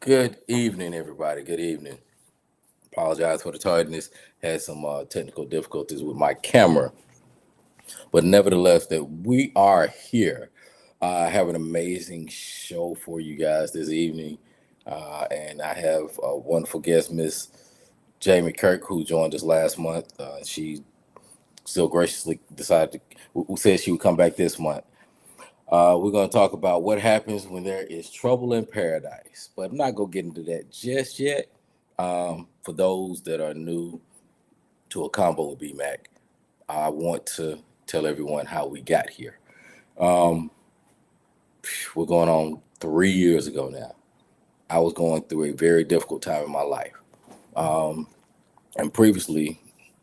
Good evening, everybody. Good evening. Apologize for the tardiness. Had some technical difficulties with my camera, but nevertheless, that we are here. I have an amazing show for you guys this evening, and I have a wonderful guest, Miss Jamie Kirk, who joined us last month. She still graciously decided who said she would come back this month. We're going to talk about what happens when there is trouble in paradise, but I'm not going to get into that just yet. For those that are new to a combo with BMAC, I want to tell everyone how we got here. Um, we're going on 3 years ago now. I was going through a very difficult time in my life. Um, and previously,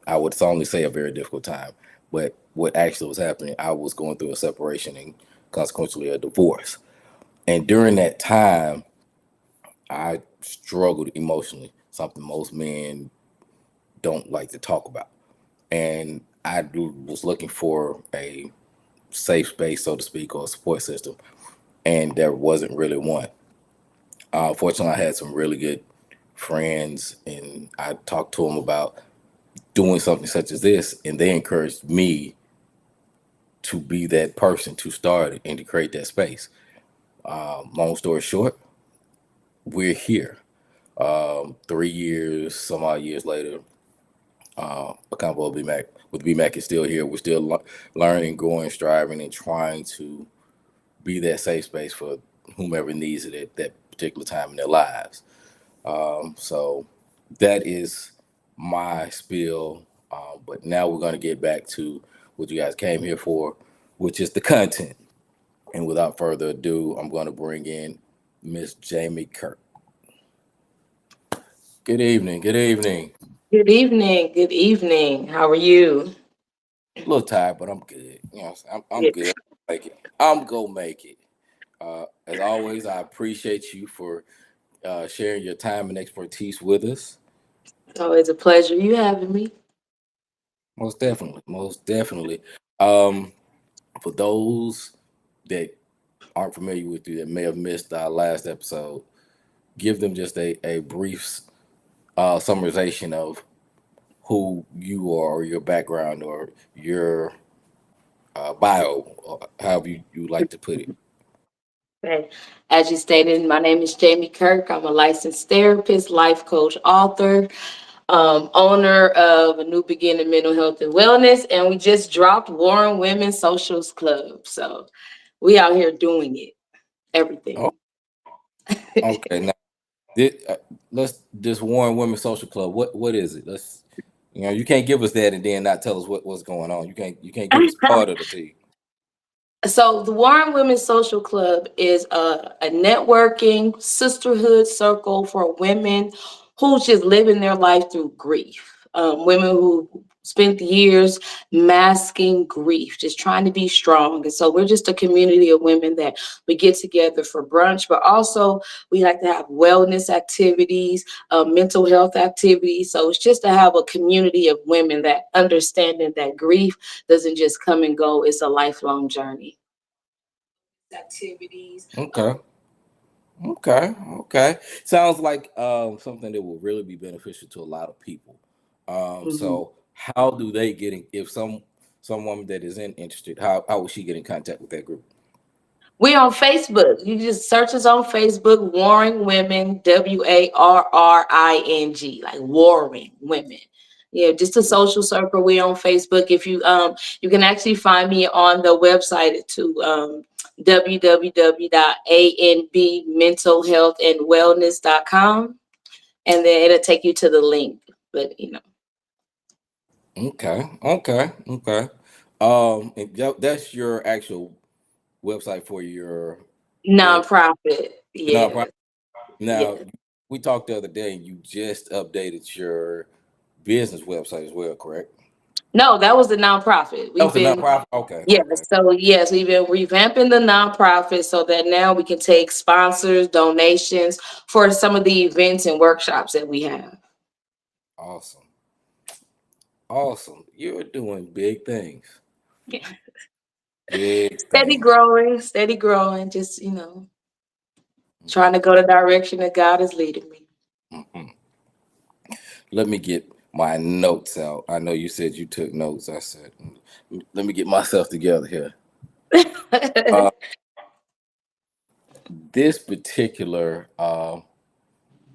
I would only say a very difficult time, but what actually was happening, I was going through a separation and consequently a divorce. And during that time, I struggled emotionally, something most men don't like to talk about. And was looking for a safe space, so to speak, or a support system, and there wasn't really one. Fortunately, I had some really good friends, and I talked to them about doing something such as this, and they encouraged me to be that person to start it and to create that space. Long story short, we're here. 3 years, some odd years later, a combo of BMAC with BMAC is still here. We're still learning, growing, striving, and trying to be that safe space for whomever needs it at that particular time in their lives. So that is my spiel. But now we're going to get back to what you guys came here for, which is the content. And without further ado, I'm going to bring in Miss Jamie Kirk. Good evening. Good evening. Good evening. Good evening. How are you? A little tired, but I'm good. I'm Yeah. good. Make it. I'm gonna make it. As always, I appreciate you for sharing your time and expertise with us. It's always a pleasure you having me. Most definitely, most definitely. Um, for those that aren't familiar with you that may have missed our last episode, give them just a brief summarization of who you are, or your background, or your bio, or however you like to put it. Okay. As you stated, my name is Jamie Kirk. I'm a licensed therapist, life coach, author, owner of a new beginning mental health and wellness, and we just dropped Warren Women's Socials Club. So we out here doing it, Oh, everything. okay. Now, Did, let's this Warren Women's Social Club. What is it? Let's you can't give us that and then not tell us what's going on. You can't give us part of the tea. So the Warren Women's Social Club is a networking sisterhood circle for women who's just living their life through grief. Women who spent years masking grief, just trying to be strong. And so we're just a community of women that we get together for brunch, but also we like to have wellness activities, mental health activities. So it's just to have a community of women that understanding that grief doesn't just come and go, it's a lifelong journey. Activities. Okay, okay. Sounds like something that will really be beneficial to a lot of people. Mhm. So how do they get in, if some woman that is interested, how will she get in contact with that group? We on Facebook. You just search us on Facebook, Warring Women, WARRING, like Warring Women. Yeah, just a social circle. We on Facebook. If you you can actually find me on the website to www.anbmentalhealthandwellness.com, and then it'll take you to the link. But Okay. And that's your actual website for your therapy. nonprofit. No, Yeah. now, Yeah. we talked the other day, and you just updated your business website as well, correct? No, that was the nonprofit. That We've was a been nonprofit. Okay, Yeah, okay, so yes, we've been revamping the nonprofit so that now we can take sponsors, donations for some of the events and workshops that we have. awesome, awesome. You're doing big things, Yeah. big Steady things. growing, steady growing. Just trying to go the direction that God is leading me. hmm Let me get my notes out. I know you said you took notes. I said, let me get myself together here. Uh, this particular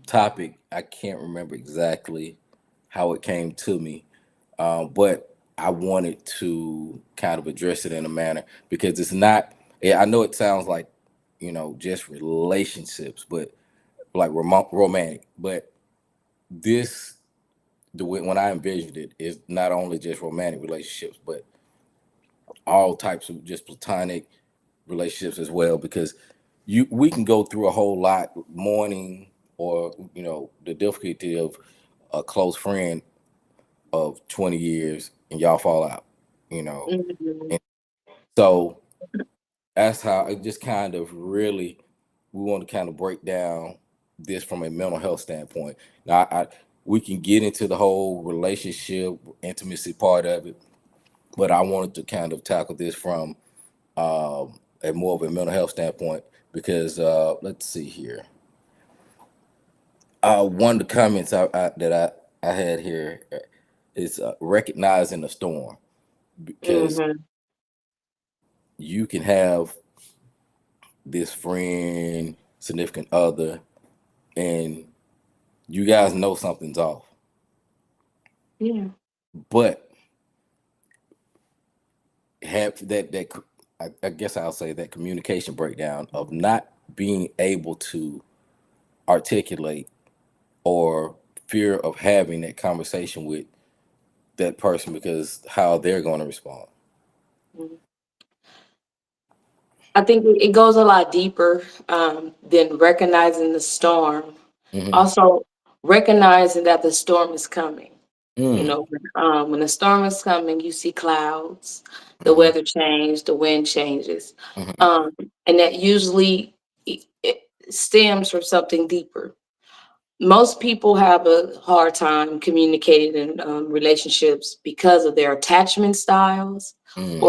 topic, I can't remember exactly how it came to me, but I wanted to kind of address it in a manner because it's not. Yeah, I know it sounds like just relationships, but like romantic. But this the way when I envisioned it is not only just romantic relationships, but all types of just platonic relationships as well. Because we can go through a whole lot mourning or the difficulty of a close friend of 20 years and y'all fall out, you know. Mhm. And so that's how it just kind of really we want to kind of break down this from a mental health standpoint. Now, we can get into the whole relationship intimacy part of it, but I wanted to kind of tackle this from a more of a mental health standpoint because let's see here. One of the comments that I had here is recognizing the storm because Mhm. you can have this friend, significant other, and you guys know something's off. Yeah. But have I guess I'll say that communication breakdown of not being able to articulate or fear of having that conversation with that person because how they're going to respond. Mhm. I think it goes a lot deeper than recognizing the storm. Mm-hmm. Also, recognizing that the storm is coming. You Mm. know, when the storm is coming, you see clouds, the Mm-hmm. weather change, the wind changes, Mm-hmm. um, and that usually it stems from something deeper. Most people have a hard time communicating in relationships because of their attachment styles Mm.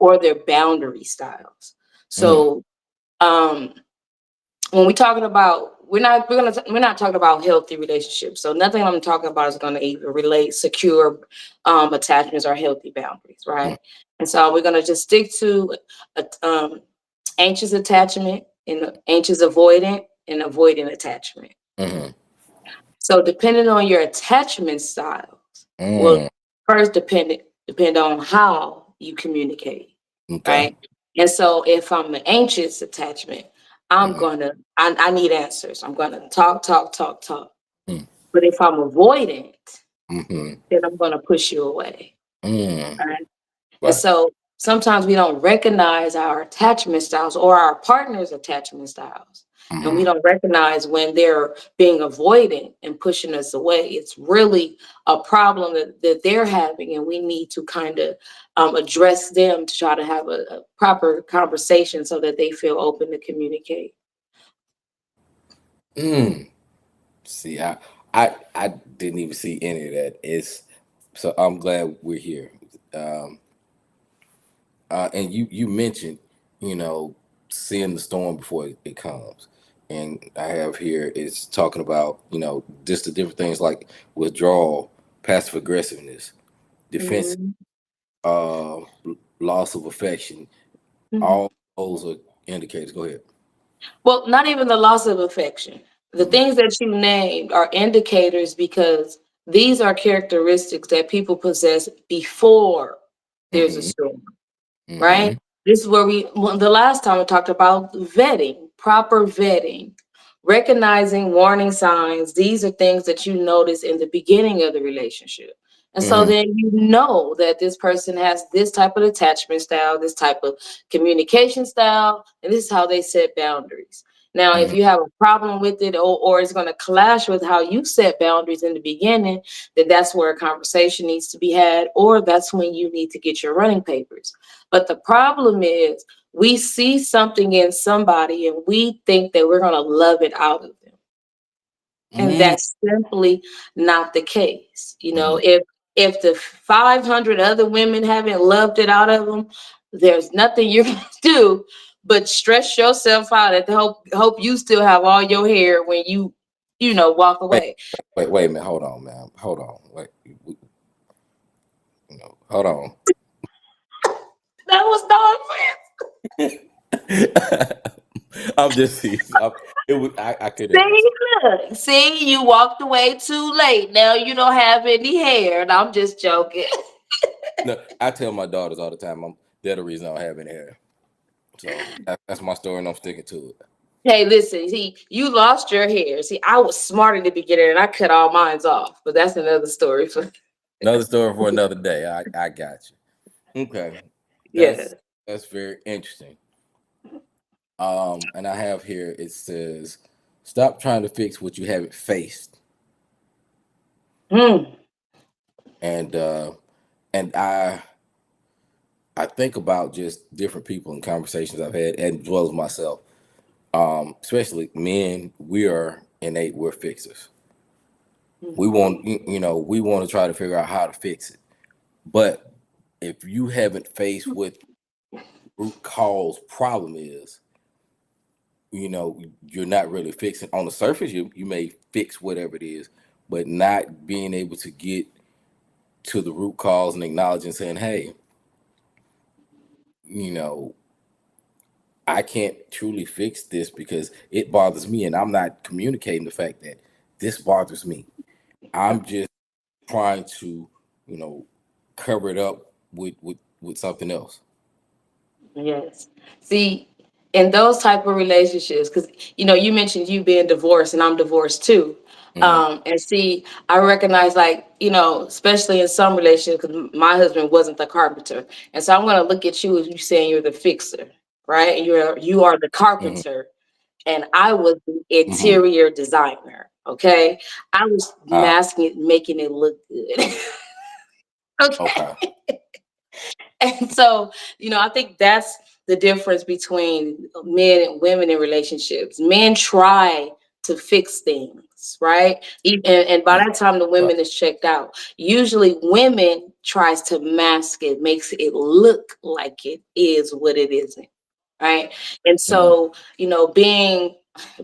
or their boundary styles. Mm. So um, when we're talking about we're not talking about healthy relationships. So nothing I'm talking about is going to even relate secure attachments or healthy boundaries, Mm. right? And so we're going to just stick to anxious attachment and anxious avoidant and avoidant attachment. Mm. So depending on your attachment styles will Mm. first depend on how you communicate, Okay. right? And so if I'm an anxious attachment, Mm. I need answers. I'm gonna talk, talk, talk, talk. Mm. But if I'm avoidant, Mm. then I'm gonna push you away. Mm. Right? And Right. so sometimes we don't recognize our attachment styles or our partner's attachment styles. And we Mm. don't recognize when they're being avoidant and pushing us away. It's really a problem that they're having, and we need to kind of address them to try to have a proper conversation so that they feel open to communicate. Mm. See, I didn't even see any of that. It's so I'm glad we're here. Um, and you mentioned, you know, seeing the storm before it comes, and I have here it's talking about just the different things like withdrawal, passive aggressiveness, defense, Mhm. uh, loss of affection. Mhm. All those are indicators. Go ahead. Well, not even the loss of affection. The Mm-hmm. things that you named are indicators because these are characteristics that people possess before there's a Mm-hmm. storm, right? Mm-hmm. This is where the last time we talked about vetting, proper vetting, recognizing warning signs. These are things that you notice in the beginning of the relationship. And so Mm-hmm. then you know that this person has this type of attachment style, this type of communication style, and this is how they set boundaries. Now, if Mm-hmm. you have a problem with it or it's going to clash with how you set boundaries in the beginning, then that's where a conversation needs to be had, or that's when you need to get your running papers. But the problem is we see something in somebody and we think that we're going to love it out of them. And Mm-hmm. that's simply not the case. You know, Mm-hmm. if the 500 other women haven't loved it out of them, there's nothing you're going to do but stress yourself out and hope you still have all your hair when walk Wait, away. wait a minute. Hold on, man. Hold on. Wait, hold on. That was no I'm just teasing. It was. I could offense. understand. See, look, see, you walked away too late. Now you don't have any hair, and I'm just joking. No, I tell my daughters all the time. They're the reason I don't have any hair. So that's my story, and I'm sticking to it. Hey, listen, see, you lost your hair. See, I was smart in the beginning and I cut all mine off, but that's another story for Another story for another day. I got you. Okay, yeah. that's very interesting. And I have here it says, stop trying to fix what you haven't faced. Hmm. And and I think about just different people and conversations I've had, and as well as myself. Especially men, we are innate. We're fixers. We want we want to try to figure out how to fix it. But if you haven't faced what root cause problem is, you're not really fixing. On the surface, you may fix whatever it is, but not being able to get to the root cause and acknowledging saying, hey, you know, I can't truly fix this because it bothers me, and I'm not communicating the fact that this bothers me. I'm just trying to, you know, cover it up with something else. Yes. See, in those type of relationships, because you mentioned you being divorced, and I'm divorced too. Hmm. And see, I recognize, like, especially in some relationships, because my husband wasn't the carpenter, and so I'm gonna look at you as you saying you're the fixer, right? And you are the Hmm. carpenter, and I was the Hmm. interior designer. Okay, I was Uh, masking it, making it look good. Okay. okay. And so, I think that's the difference between men and women in relationships. Men try to fix things, right? And by Mhm. that time the Right. women is checked out. Usually women tries to mask it, makes it look like it is what it isn't. Right. And Hmm. so,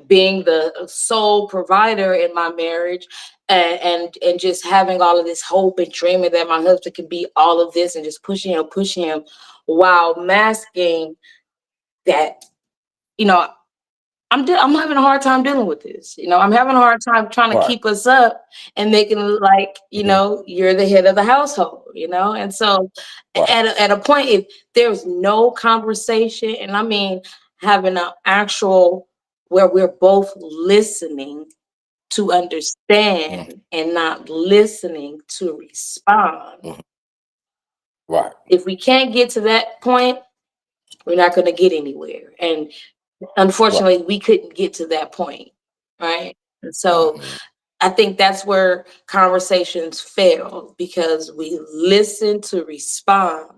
being the sole provider in my marriage, and just having all of this hope and dreaming that my husband can be all of this, and just pushing him while masking that, you know I'm having a hard time dealing with this. I'm having a hard time trying to Right. keep us up and making it look like, Hmm. you're the head of the household, and so Right. at a point, if there's no conversation, and I mean having an actual where we're both listening to Hmm. understand and not listening to respond. Hmm. Right. If we can't get to that point, we're not going to get anywhere. And Right. unfortunately, we couldn't get to that point, right? And so Hmm. I think that's where conversations fail, because we listen to respond,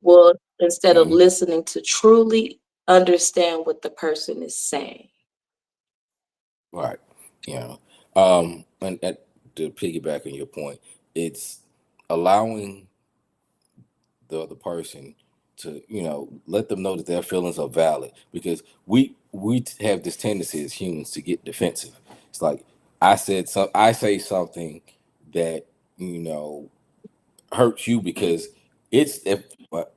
well, instead of Hmm. listening to truly understand what the person is saying. Right. Yeah. And to piggyback on your point, it's allowing the other person to let them know that their feelings are valid, because we have this tendency as humans to get defensive. It's like I say something that you know hurts you because it's if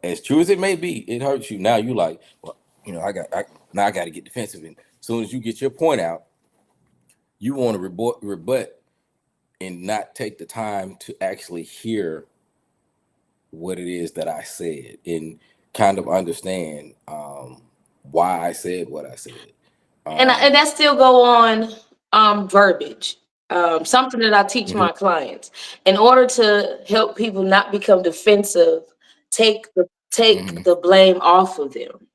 as true as it may be, it hurts you. Now you like, well, now I got to get defensive, and as soon as you get your point out, you want to rebut and not take the time to actually hear what it is that I said and kind of understand why I said what I said. And Um, that still go on, verbiage. Something that I teach mhm, my clients, in order to help people not become defensive, take mhm. the blame off of them,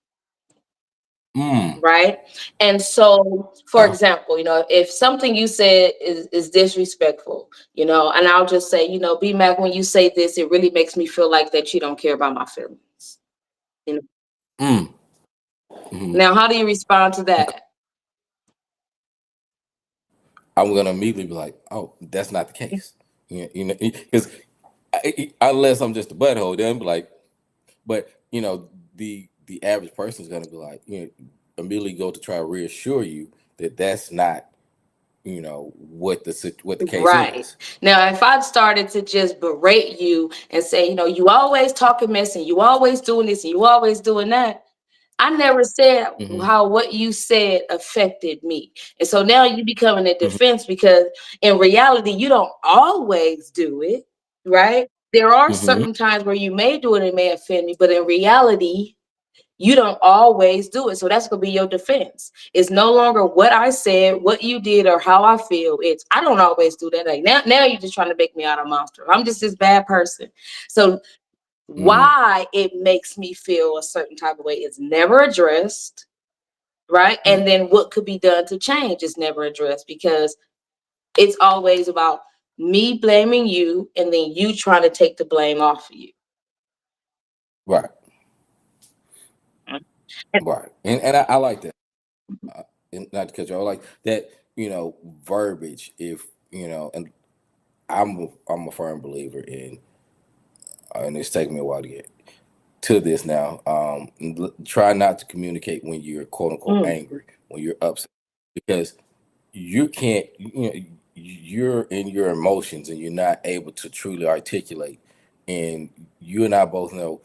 Mm, right? And so, for uh, example, if something you said is disrespectful, and I'll just say, B Mac, when you say this, it really makes me feel like that you don't care about my feelings. You know? mm, mhm. Now, how do you respond to Okay. that? I'm gonna immediately be like, "Oh, that's not the case." Because unless I'm just a butthole, then be like, but the the average person is going to be like, immediately go to try to reassure you that that's not, what the case Right. is. Now, if I started to just berate you and say, you always talking mess and you always doing this and you always doing that, I never said Hmm. how what you said affected me. And so now you becoming a Hmm. defense because in reality, you don't always do it, right? There are Hmm. certain times where you may do it and it may offend me, but in reality, you don't always do it. So that's going to be your defense. It's no longer what I said, what you did, or how I feel. It's I don't always do that. Like now you're just trying to make me out a monster. I'm just this bad person. So Hmm. why it makes me feel a certain type of way is never addressed, right? Hmm. And then what could be done to change is never addressed because it's always about me blaming you and then you trying to take the blame off of you. Right. Right. And I like that. And not because y'all like that, verbiage. If and I'm a firm believer in, and it's taken me a while to get to this now. Try not to communicate when you're quote unquote Mm, angry, when you're upset, because you can't, you're in your emotions and you're not able to truly articulate. And you and I both know,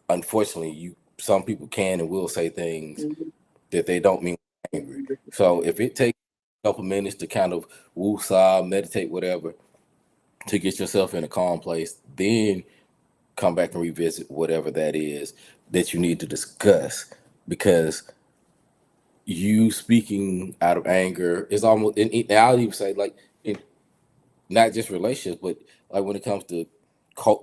unfortunately, some people can and will say things mhm. that they don't mean angry. So if it takes a couple minutes to kind of woo-saw, meditate, whatever, to get yourself in a calm place, then come back and revisit whatever that is that you need to discuss. Because you speaking out of anger is almost, and I'll even say, like, in not just relationships, but like when it comes to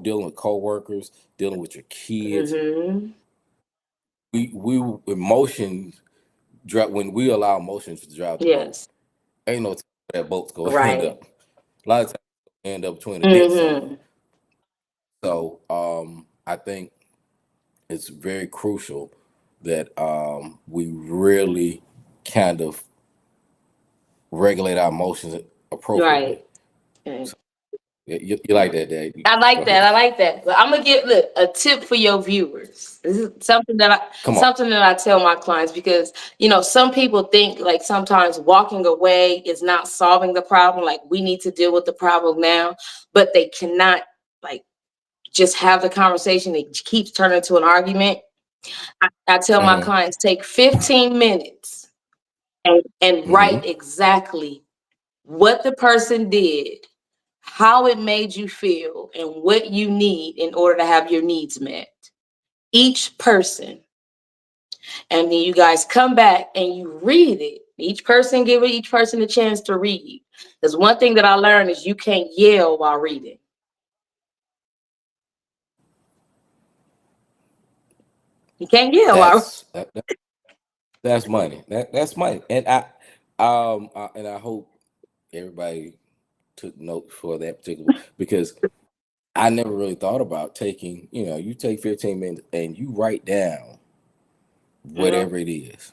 dealing with coworkers, dealing with your kids, Mhm. we emotions drive. When we allow emotions to drive the boat, Yes. ain't no time that boat's gonna end Right. up. A lot of times end up between a dead zone. Mhm. So I think it's very crucial that we really kind of regulate our emotions appropriately. Right. Okay. So you like that, Dad? I Go like that. ahead. I like that. But I'm gonna give look a tip for your viewers. This is Come on. something that I tell my clients because some people think like sometimes walking away is not solving the problem. Like we need to deal with the problem now, but they cannot like just have the conversation. It keeps turning into an argument. I tell my Hmm. clients take 15 minutes and Hmm. write exactly what the person did, how it made you feel, and what you need in order to have your needs met. Each person. And then you guys come back and you read it. Give each person a chance to read. Because one thing that I learned is you can't yell while reading. You can't yell while That's that's money. That's money. And I hope everybody took note for that particular, because I never really thought about taking. You take 15 minutes and you write down Mhm. whatever it is.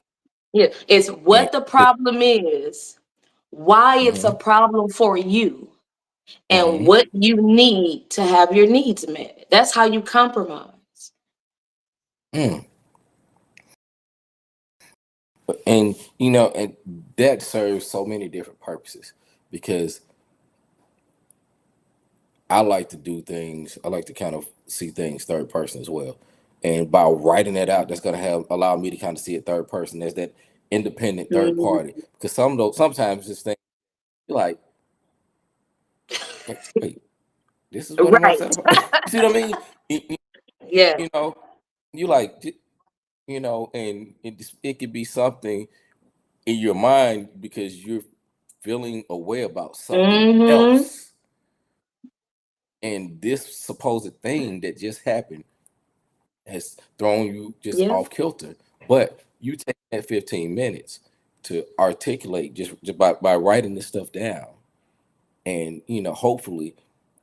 Yeah. It's And what the problem is, why it's a hmm. problem for you, and Hmm. what you need to have your needs met. That's how you compromise. Mm. And and that serves so many different purposes, because I like to do things. I like to kind of see things third person as well. And by writing that out, that's gonna have allow me to kind of see it third person as that independent third party. Mhm. Because sometimes this thing, you're like, wait, this is what I'm Right. upset about. You see what I mean? Yeah. You know, you like, and it could be something in your mind because you're feeling a way about something Hmm. else, and this supposed thing that just happened has thrown you just Yeah. off kilter. But you take that 15 minutes to articulate just by writing this stuff down, and hopefully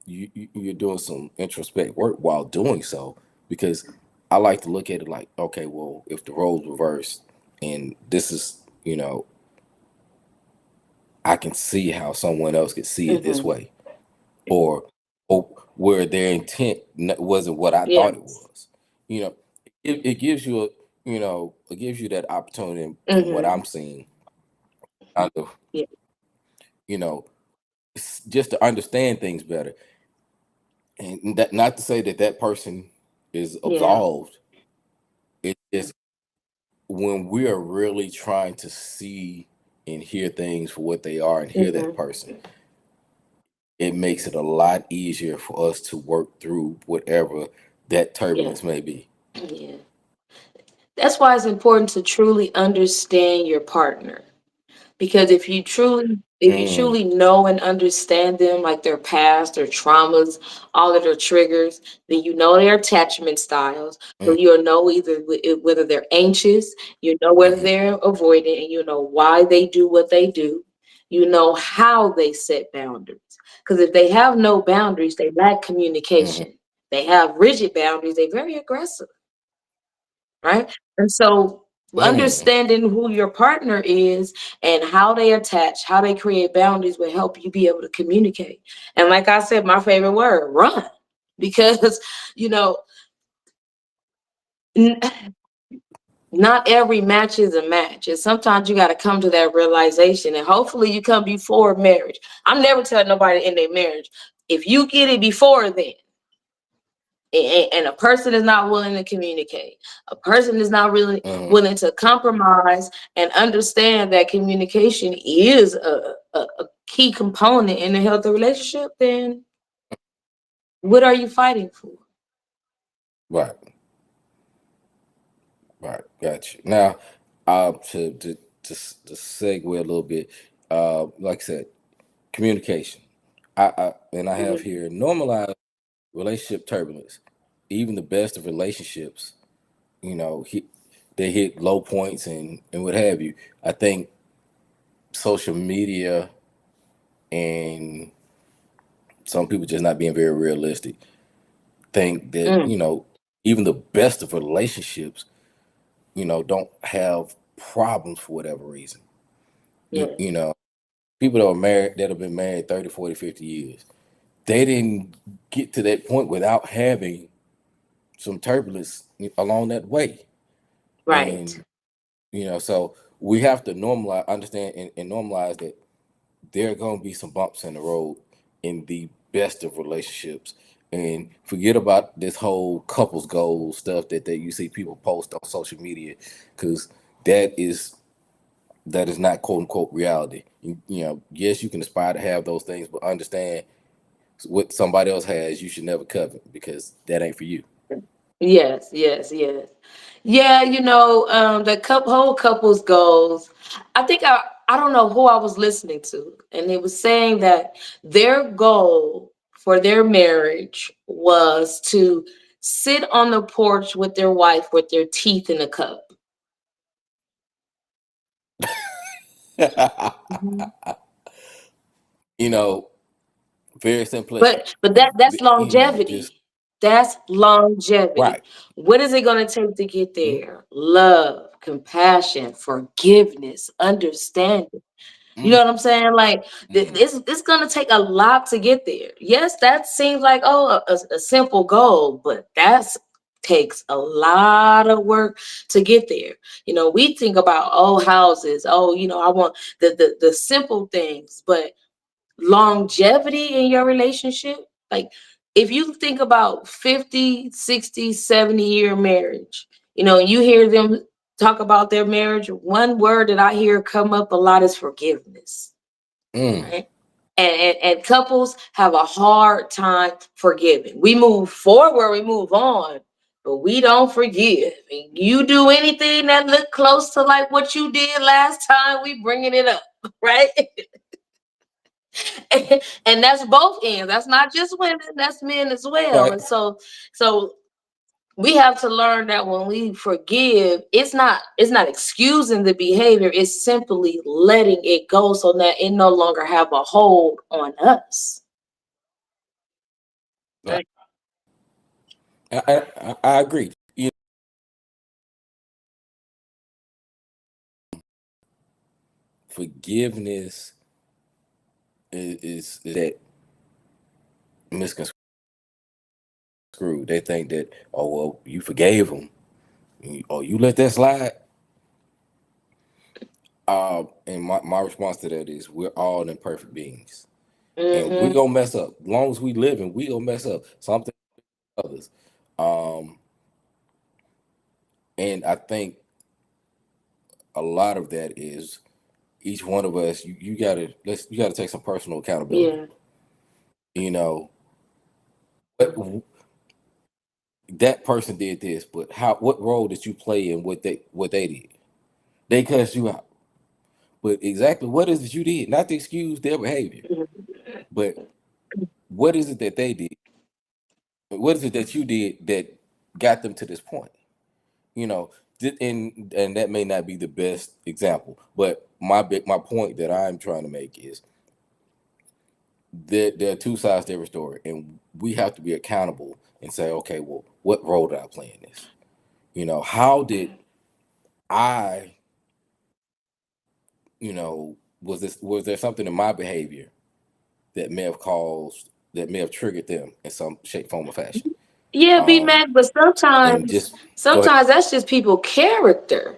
you're doing some introspect work while doing so. Because I like to look at it like, okay, well, if the roles reversed, and this is, I can see how someone else could see it this Hmm. way, or where their intent wasn't what I thought it Yes. was. You know, it gives you a, it gives you that opportunity from what Mm-hmm. I'm seeing, kind of, Yeah. you know, just to understand things better. And that, not to say that that person is Yeah. absolved. It's just when we are really trying to see and hear things for what they are and hear that Mm-hmm. person, it makes it a lot easier for us to work through whatever that Yeah. turbulence may be. Yeah. That's why it's important to truly understand your partner. Because if you truly Mm, know and understand them, like their past, their traumas, all of their triggers, then you know their attachment styles. So mm, you'll know either whether they're anxious, you know whether mm, they're avoidant, and you know why they do what they do. You know how they set boundaries. Because if they have no boundaries, they lack mm, communication. They have rigid boundaries, they're very aggressive, right? And so mm. understanding who your partner is and how they attach, how they create boundaries will help you be able to communicate. And like I said, my favorite word, run. Because, you know, n- not every match is a match. And sometimes you got to come to that realization. And hopefully you come before marriage. I'm never telling nobody in their marriage. If you get it before then, and a person is not willing to communicate, a person is not really Mm. willing to compromise and understand that communication is a key component in a healthy relationship, then what are you fighting for? Right, right, gotcha. Now, to segue a little bit, like I said, communication. I have Mhm. here normalize relationship turbulence. Even the best of relationships, you know, they hit low points and what have you. I think social media and some people just not being very realistic think that, Mm, even the best of relationships, don't have problems for whatever reason. you, yeah, you know People that have been married 30, 40, 50 years, they didn't get to that point without having some turbulence along that way. right. And so we have to normalize, understand, and normalize that there are going to be some bumps in the road in the best of relationships. And forget about this whole couples goals stuff that you see people post on social media, because that is that is not quote unquote reality. Yes, you can aspire to have those things, but understand what somebody else has, you should never covet, because that ain't for you. Yes, yes, yes. Yeah, the whole couples goals. I think I don't know who I was listening to, and it was saying that their goal for their marriage was to sit on the porch with their wife with their teeth in a cup. Mhm. you know, Very simplistic. But that's Just longevity. That's longevity. right. What is it going to take to get Mm, there? Love, compassion, forgiveness, understanding. You mm, know what I'm saying? Like mm, it's gonna take a lot to get there. Yes, that seems like a simple goal, but that's takes a lot of work to get there. We think about houses. I want the simple things, but longevity in your relationship, like if you think about 50, 60, 70-year marriage, you hear them talk about their marriage, one word that I hear come up a lot is forgiveness, mm. right? And couples have a hard time forgiving. We move forward, we move on, but we don't forgive. And you do anything that look close to like what you did last time, we bringing it up, right? And that's both ends. That's not just women, that's men as well. Right. And so we have to learn that when we forgive, it's not excusing the behavior, it's simply letting it go so that it no longer have a hold on us. Right. Right. I agree. Forgiveness is that misconstrued. They think that, oh well, you forgave them, Oh, you let that slide. And my response to that is we're all imperfect beings. And we're Mm-hmm. gonna mess up. As long as we live and we gonna mess up something or others. Um, and I think a lot of that is each one of us, you gotta take some personal accountability. Yeah. You know, but that person did this, but what role did you play in what they did? They cussed you out. But exactly what is it you did? Not to excuse their behavior, but what is it that they did? What is it that you did that got them to this point? You know, and that may not be the best example, but my point that I'm trying to make is that there are two sides to every story, and we have to be accountable and say, okay, well, what role did I play in this? How did I, was there something in my behavior that may have triggered them in some shape, form, or fashion? Yeah, be Um, mad, but and sometimes, just go ahead. sometimes that's just people character.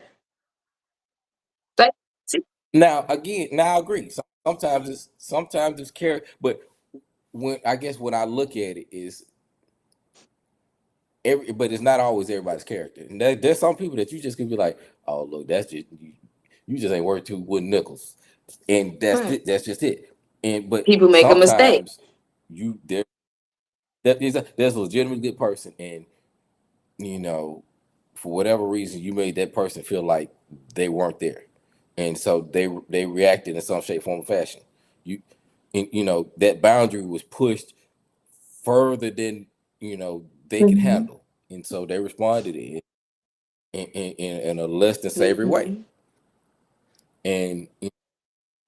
Like, see- Now again, now I agree. Sometimes it's care, but when I look at it is but it's not always everybody's character. And there's some people that you just could be like, oh look, that's just you just ain't worth two wooden nickels, and right. that's just it. And but People make a mistake. sometimes you there that is there's a legitimately good person, and you know for whatever reason you made that person feel like they weren't there, and so they reacted in some shape, form, or fashion. You that boundary was pushed further than they could Hmm. handle, and so they responded in a less than savory way. Hmm. And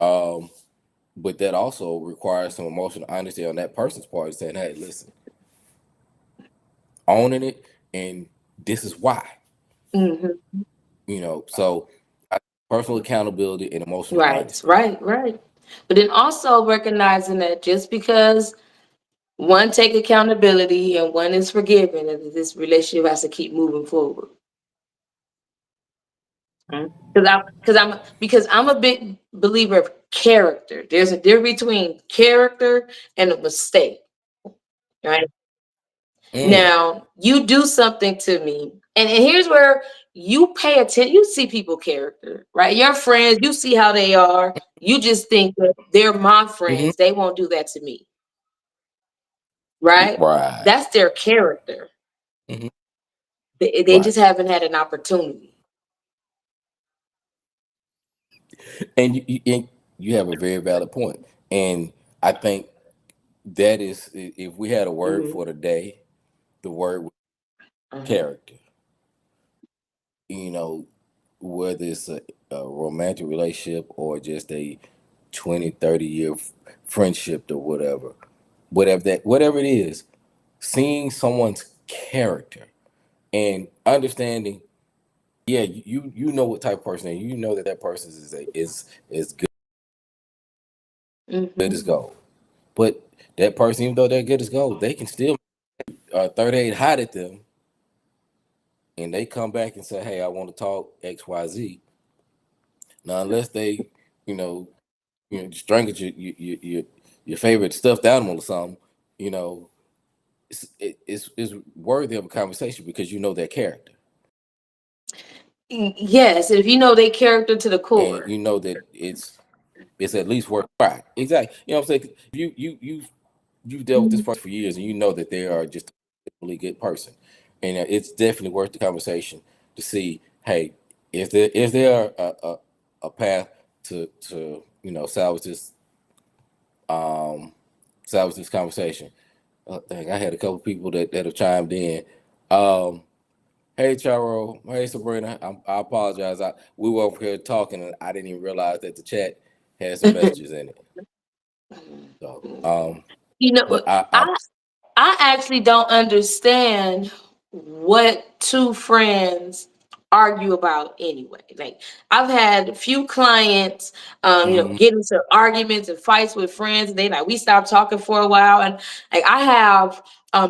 um, but that also requires some emotional honesty on that person's part, saying, "Hey, listen, owning it, and this is why." Hmm. So personal accountability and emotional Right, honesty. right, right. But then also recognizing that just because one take accountability and one is forgiving, that this relationship has to keep moving forward. Because I'm a big believer of character. There's a difference between character and a mistake, right? Mm, Now you do something to me, and here's where you pay attention. You see people character, right? Your friends, you see how they are. You just think that they're my hmm friends. They won't do that to me, right? right. That's their character. Hmm. They Right. just haven't had an opportunity. And you have a very valid point. And I think that is, if we had a word Hmm. for the day, the word was Uh-huh. character. You know, whether it's a romantic relationship or just a 20, 30 year friendship or whatever it is, seeing someone's character and understanding, yeah, you know what type of person, and you know that person is good as Hmm. gold. But that person, even though they're good as gold, they can still 38 hot at them, and they come back and say, "Hey, I want to talk XYZ." Now, unless they, you know, strangle your favorite stuffed animal or something, you know, it's worthy of a conversation because you know their character, Yes, if you know their character to the and core. you know that it's at least worth right. Exactly. You know what I'm saying? You've dealt with this person for years, and you know that they are just a really good person, and it's definitely worth the conversation to see, hey, is there a path to um salvage this conversation? Dang, I had a couple people that have chimed in. Um, Hey Charo, hey Sabrina, I apologize. We were over here talking, and I didn't even realize that the chat had some messages in it. So, You know, but I I actually don't understand what two friends argue about anyway. Like I've had a few clients, mhm, get into arguments and fights with friends, and they like we stopped talking for a while. And like I have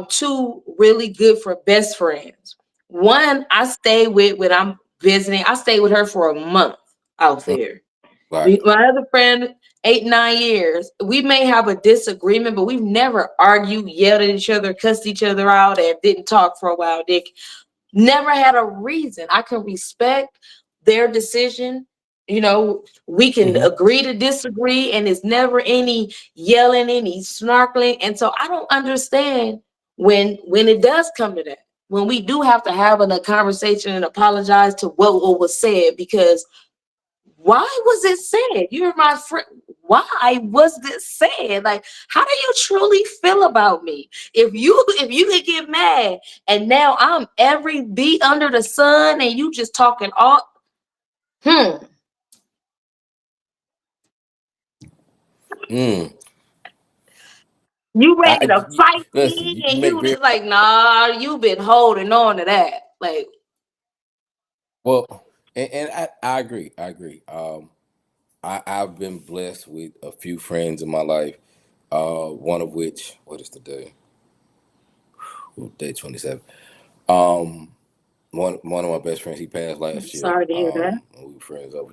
two really good for best friends. One I stay with when I'm visiting. I stayed with her for a month out Mm, there. right. My other friend, 8, 9 years. We may have a disagreement, but we've never argued, yelled at each other, cussed each other out, and didn't talk for a while. Dick never had a reason. I can respect their decision. We can Hmm. agree to disagree, and it's never any yelling, any snarkling. And so I don't understand when it does come to that. When we do have to have a conversation and apologize to what was said, because why was it said? You're my friend. Why was this said? Like, how do you truly feel about me? If you could get mad and now I'm every beat under the sun and you just talking all hmm. Mm. You ready to You, fight listen, me you and make you very just like, nah, you've been holding on to that. Like, well, and I agree. I agree. I've been blessed with a few friends in my life. One of which, what is the day? Day 27. Um, one of my best friends, he passed I'm last year. sorry to hear that. We were friends over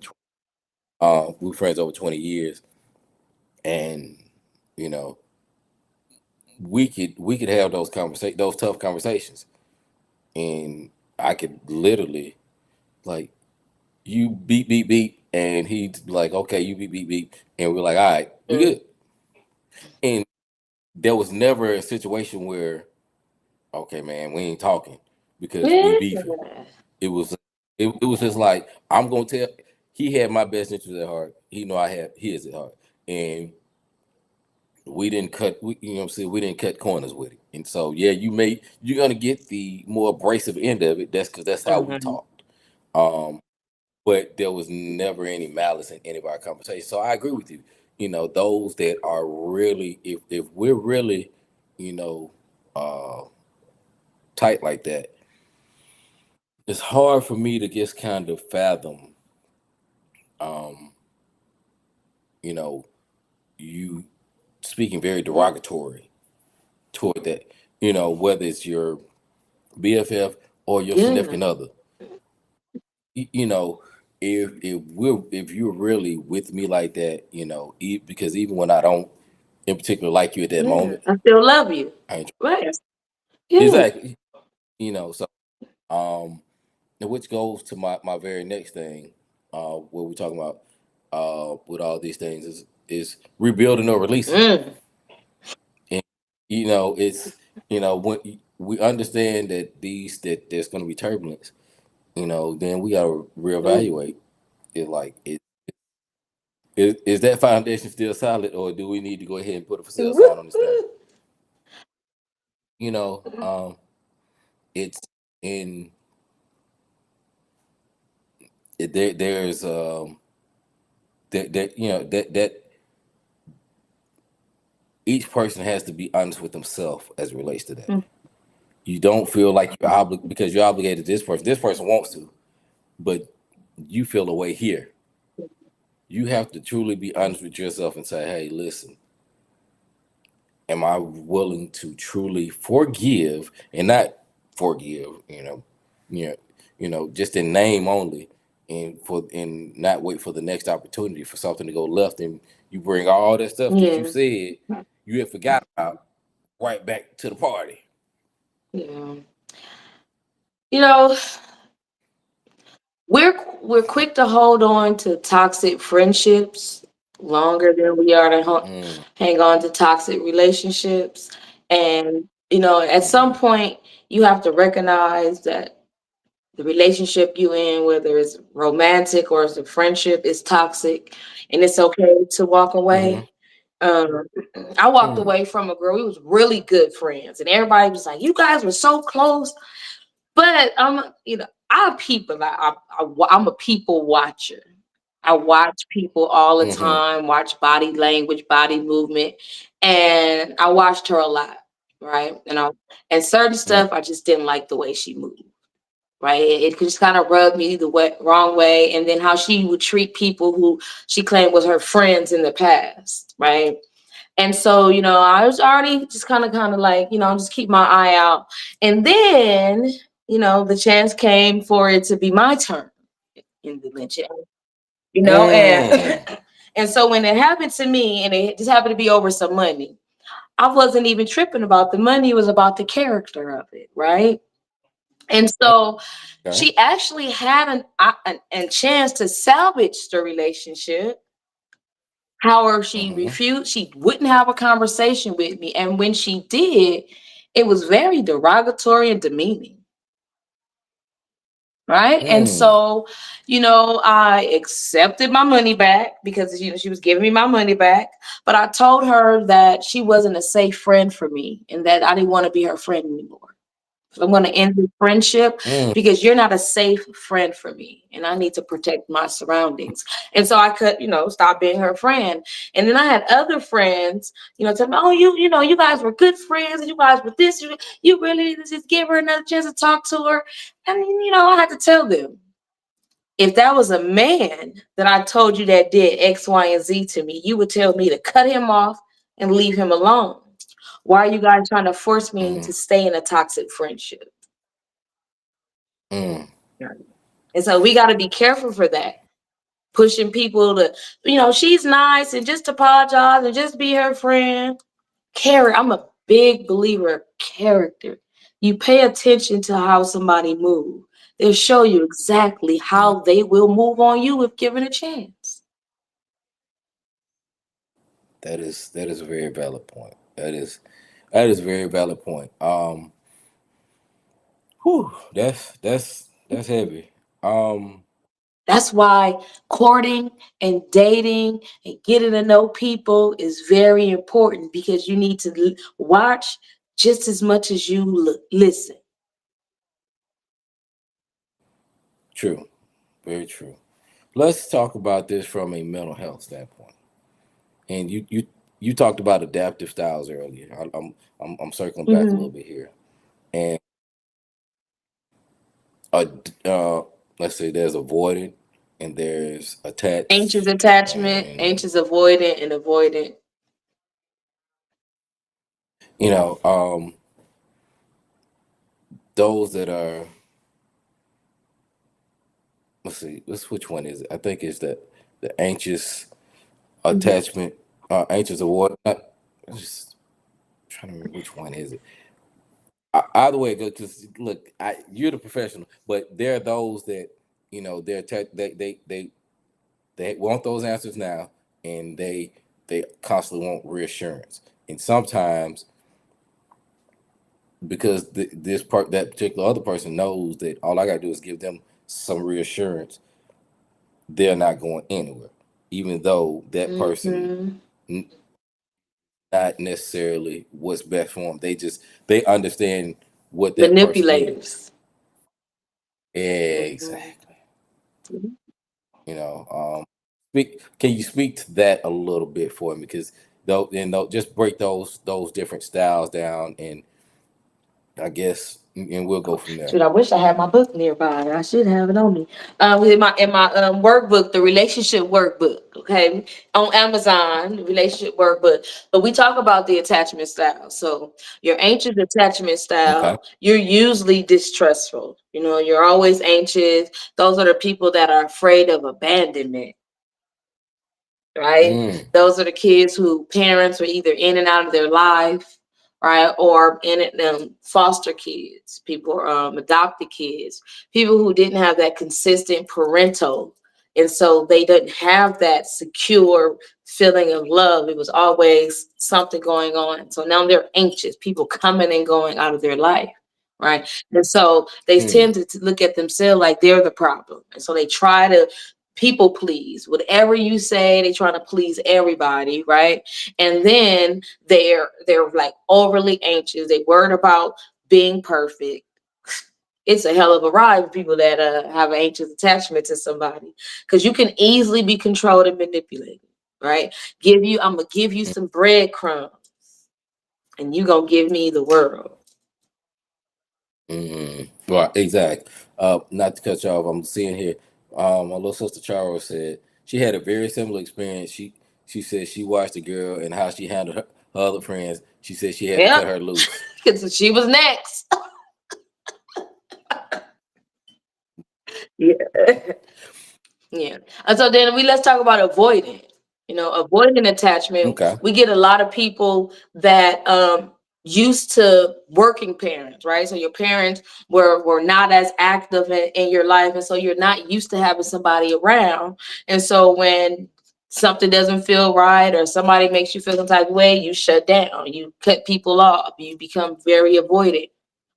we were friends over 20 years, and you know we could have those tough conversations, and I could literally like you beep beep beep, and he'd be like, okay, you beep beep beep, and we're like, all right, we Mm. good. And there was never a situation where, okay, man, we ain't talking because we Yeah. beefing. It was it was just like I'm gonna tell. He had my best interest at heart. He know I had his at heart, and we didn't cut. You know what I'm saying? We didn't cut corners with it. And so yeah, you're gonna get the more abrasive end of it. That's because that's how we Mhm. talked. Um, but there was never any malice in any of our conversations. So I agree with you. Those that are really, if we're really, you know, uh, tight like that, it's hard for me to just kind of fathom, um, you know, you speaking very derogatory toward that. Whether it's your BFF or your Yeah. significant other. You know, if you're really with me like that, because even when I don't in particular like you at that Yeah. moment, I still love you. I enjoy. Right. Yeah. Exactly. So um, and which goes to my very next thing, what we're talking about, with all these things is rebuilding or releasing. Mm. And it's when we understand that there's going to be turbulence, then we got to Mm. reevaluate it. Like, is that foundation still solid, or do we need to go ahead and put a for sale sign on this thing? You know, it's in there's that that each person has to be honest with themselves as it relates to that. Mm. You don't feel like you're obligated because you're obligated to this person. This person wants to, but you feel a way here. You have to truly be honest with yourself and say, "Hey, listen, am I willing to truly forgive and not forgive, you know, just in name only, and not wait for the next opportunity for something to go left, and you bring all that stuff that you Yeah. said you had forgot about right back to the party." Yeah. You know, we're quick to hold on to toxic friendships longer than we are to Mm, hang on to toxic relationships. And at some mm-hmm, point, you have to recognize that the relationship you in, whether it's romantic or it's a friendship, is toxic, and it's okay to walk mm-hmm, away. Um, I walked mm, away from a girl. We was really good friends, and everybody was like, "You guys were so close." But I'm people. I'm a people watcher. I watch people all the mm-hmm, time. Watch body language, body movement, and I watched her a lot, right? And certain mm, stuff I just didn't like the way she moved. Right, it just kind of rubbed me the wrong way, and then how she would treat people who she claimed was her friends in the past, right? And so, I was already just kind of like, just keep my eye out. And then the chance came for it to be my turn in the lynching, Mm. and so when it happened to me, and it just happened to be over some money, I wasn't even tripping about the money. It was about the character of it, right? And so Okay. she actually had an chance to salvage the relationship. However, she Mm-hmm. refused. She wouldn't have a conversation with me. And when she did, it was very derogatory and demeaning. Right. And Mm. so, I accepted my money back because, she was giving me my money back. But I told her that she wasn't a safe friend for me and that I didn't want to be her friend anymore. I'm going to end the friendship Mm. because you're not a safe friend for me and I need to protect my surroundings. And so I could, stop being her friend. And then I had other friends, tell me, oh, you guys were good friends and you guys were this, you really need to just give her another chance to talk to her. And, I had to tell them, if that was a man that I told you that did X, Y, and Z to me, you would tell me to cut him off and leave him alone. Why are you guys trying to force me Mm. to stay in a toxic friendship? Mm. And so we got to be careful for that. Pushing people to, she's nice and just apologize and just be her friend. Character. I'm a big believer of character. You pay attention to how somebody moves. They'll show you exactly Mm. how they will move on you if given a chance. That is a very valid point. That is a very valid point. Whew, that's heavy. Um, That's why courting and dating and getting to know people is very important because you need to watch just as much as you listen. true, very true. Let's talk about this from a mental health standpoint. And you talked about adaptive styles earlier. I'm circling back a little Mhm. bit here. And uh, uh, let's say there's avoidant and there's Anxious attached, attachment, and anxious avoidant, and avoidant. you know um, those that are, let's see, which one is it? I think it's the anxious Mhm. attachment, anxious avoidant. I'm just trying to remember which one is it. Either way, because look, you're the professional, but there are those that they want those answers now, and they constantly want reassurance, and sometimes because this part that particular other person knows that all I gotta do is give them some reassurance, they're not going anywhere, even though that person Mhm. n- not necessarily what's best for them. They understand what that person is. Manipulators. Mhm. Exactly. Can you speak to that a little bit for me? Because though, just break those different styles down, and I guess, and we'll go from there. Shoot, I wish I had my book nearby. I should have it on me. In my workbook, the relationship workbook. Okay, on Amazon, the relationship workbook. But we talk about the attachment style. So your anxious attachment Okay. style, you're usually distrustful. You're always anxious. Those are the people that are afraid of abandonment, right? Mm. Those are the kids who parents were either in and out of their life, right? Or in it, foster kids, people, adopted kids, people who didn't have that consistent parental. And so they didn't have that secure feeling of love. It was always something going on. So now they're anxious, people coming and going out of their life. Right. And so they Mm. tend to look at themselves like they're the problem. And so they try to people please whatever you say. They try to please everybody, right? And then they're like overly anxious. They worried about being perfect. It's a hell of a ride for people that have an anxious attachment to somebody, because you can easily be controlled and manipulated, right? I'm gonna give you some breadcrumbs and you gonna give me the world. Mm. Right. Exactly. Not to cut you off, I'm seeing here. My little sister Charles said she had a very similar experience. She said she watched the girl and how she handled her other friends. She said she had to cut Yep. her loose. Because she was next. Yeah. Yeah. And so then let's talk about avoiding. Avoiding attachment. Okay. We get a lot of people that used to working parents, right? So your parents were not as active in your life, and so you're not used to having somebody around. And so when something doesn't feel right or somebody makes you feel some type of way, you shut down, you cut people off, you become very avoidant.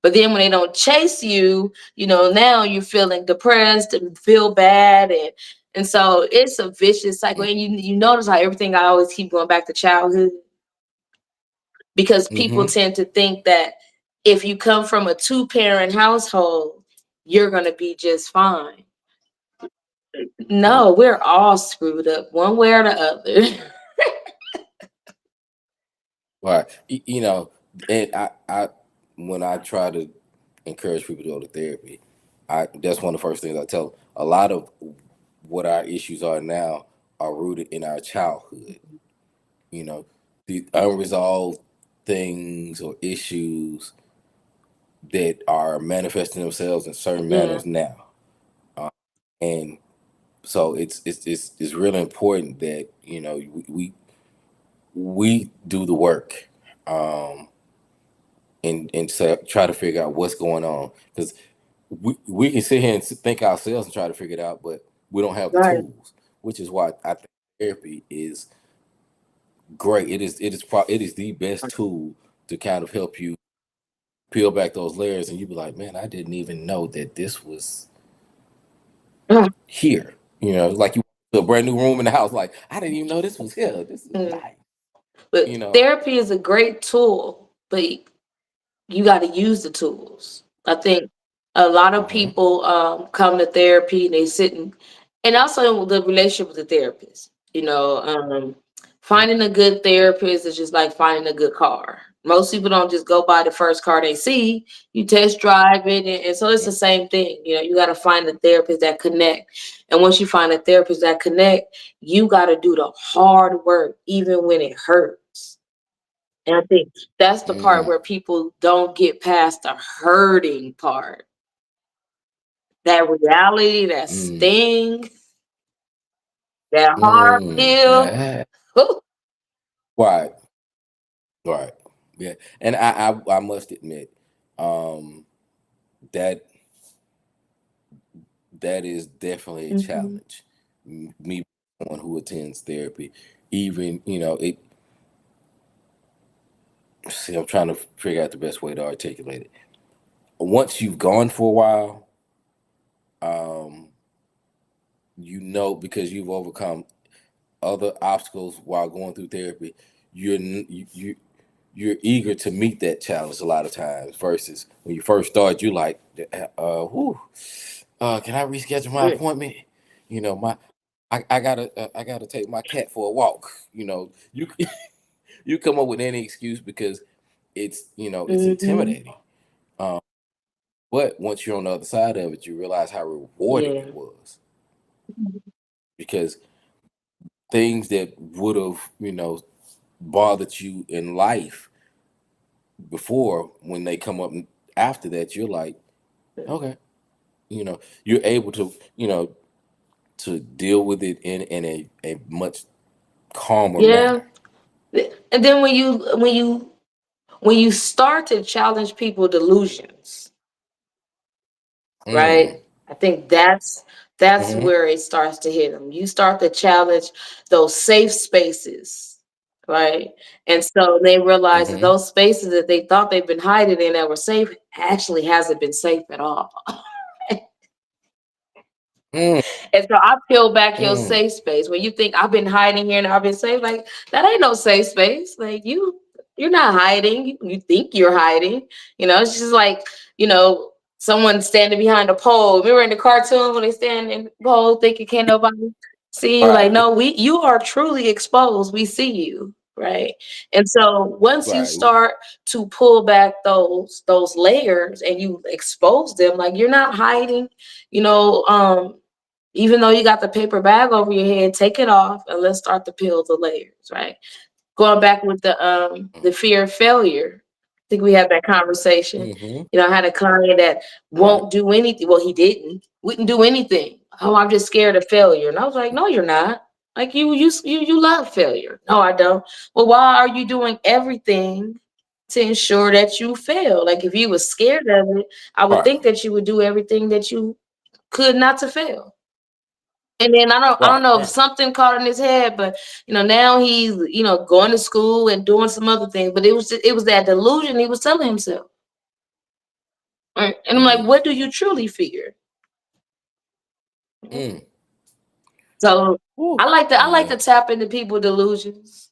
But then when they don't chase you, now you're feeling depressed and feel bad, and so it's a vicious cycle. And you notice how everything I always keep going back to childhood, because people Mm-hmm. tend to think that if you come from a two-parent household, you're gonna be just fine. No, we're all screwed up one way or the other. Right. And when I try to encourage people to go to therapy, that's one of the first things I tell them. A lot of what our issues are now are rooted in our childhood. You know, the unresolved things or issues that are manifesting themselves in certain Yeah, manners now. And so it's really important that we do the work, um, and try to figure out what's going on, because we can sit here and think ourselves and try to figure it out, but we don't have the right. tools, which is why I think therapy is great. It is the best tool to kind of help you peel back those layers, and you be like, man, I didn't even know that this was here. Like you to a brand new room in the house, like I didn't even know this was here. This is Mm. nice. But You know. therapy is a great tool, but you got to use the tools. I think a lot of Hmm. people come to therapy and they sit and also the relationship with the therapist. Finding a good therapist is just like finding a good car. Most people don't just go buy the first car they see. You test drive it, and so it's the same thing. You got to find a therapist that connect. And once you find a therapist that connect, you got to do the hard work, even when it hurts. And I think that's the part Mm, where people don't get past the hurting part. That reality, that mm, sting, that hard pill. yeah. Whew. Right. Right. Yeah. And I must admit, um, that that is definitely a Mhm. challenge. Me, someone who attends therapy, even it. See, I'm trying to figure out the best way to articulate it. Once you've gone for a while, um, because you've overcome other obstacles while going through therapy, you're eager to meet that challenge a lot of times. Versus when you first start, you like, whew, can I reschedule my Yeah. appointment? My I gotta take my cat for a walk. You you come up with any excuse because it's Mhm. intimidating. Um, but once you're on the other side of it, you realize how rewarding Yeah. it was, because things that would have bothered you in life before, when they come up after that, you're like, okay, you're able to deal with it in a much calmer Yeah. manner. And then when you start to challenge people delusions, Mm. right? I think that's Mm-hmm. where it starts to hit them. You start to challenge those safe spaces, right? And so they realize that Mm-hmm. those spaces that they thought they've been hiding in that were safe actually hasn't been safe at all. Mm. And so I peel back your Mm. safe space where you think I've been hiding here and I've been safe. Like that ain't no safe space. Like you're not hiding. You think you're hiding. It's just like, someone standing behind a pole. Remember in the cartoon when they stand in the pole thinking can't nobody see you? Like, Right. no, you are truly exposed. We see you. Right. And so once you Right. start to pull back those layers and you expose them, like you're not hiding, you know, um, even though you got the paper bag over your head, take it off and let's start to peel the layers, right? Going back with the Mm. fear of failure. think we had that conversation. Mm-hmm. You know, I had a client that Right. won't do anything. Well, he didn't. Wouldn't do anything. Oh, I'm just scared of failure. And I was like, no, you're not. Like you love failure. No, I don't. Well, why are you doing everything to ensure that you fail? Like if you were scared of it, I would Right. think that you would do everything that you could not to fail. And then I don't Right. know if Right. something caught in his head, but now he's going to school and doing some other things. But it was that delusion he was telling himself. Right? And I'm like, Mm. what do you truly fear? Mm. So Woo, I like to man. tap into people's delusions.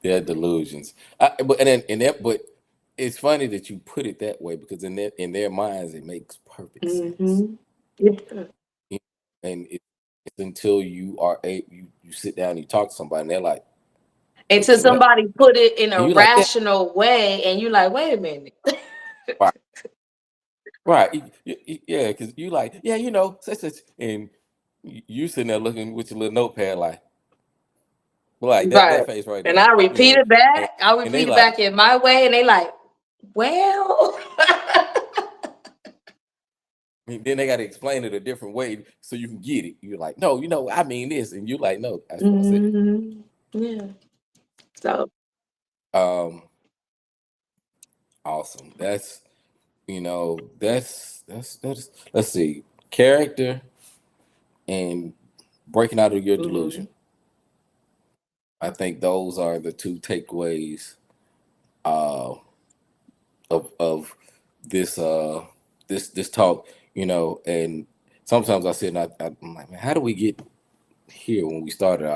They're delusions. But it's funny that you put it that way because in their minds it makes perfect sense. Mm-hmm. And it's until you sit down and you talk to somebody and they're like, Until wait, what? somebody put it in And a you're like, yeah, rational way, and you're like, wait a minute. right, right. Yeah, because you like, yeah, such, and you sitting there looking with your little notepad like that Right. face right And there, I repeat it and, back. I and they repeat it like, back in my way, and they like, well. and then they got to explain it a different way so you can get it. You're like, no, I mean this, and you're like, no, that's what I said. Mhm. Yeah. So. Um, awesome. That's let's see, character and breaking out of your delusion. Mhm. I think those are the two takeaways uh, of this talk. And sometimes I sit and I'm like, man, how do we get here when we started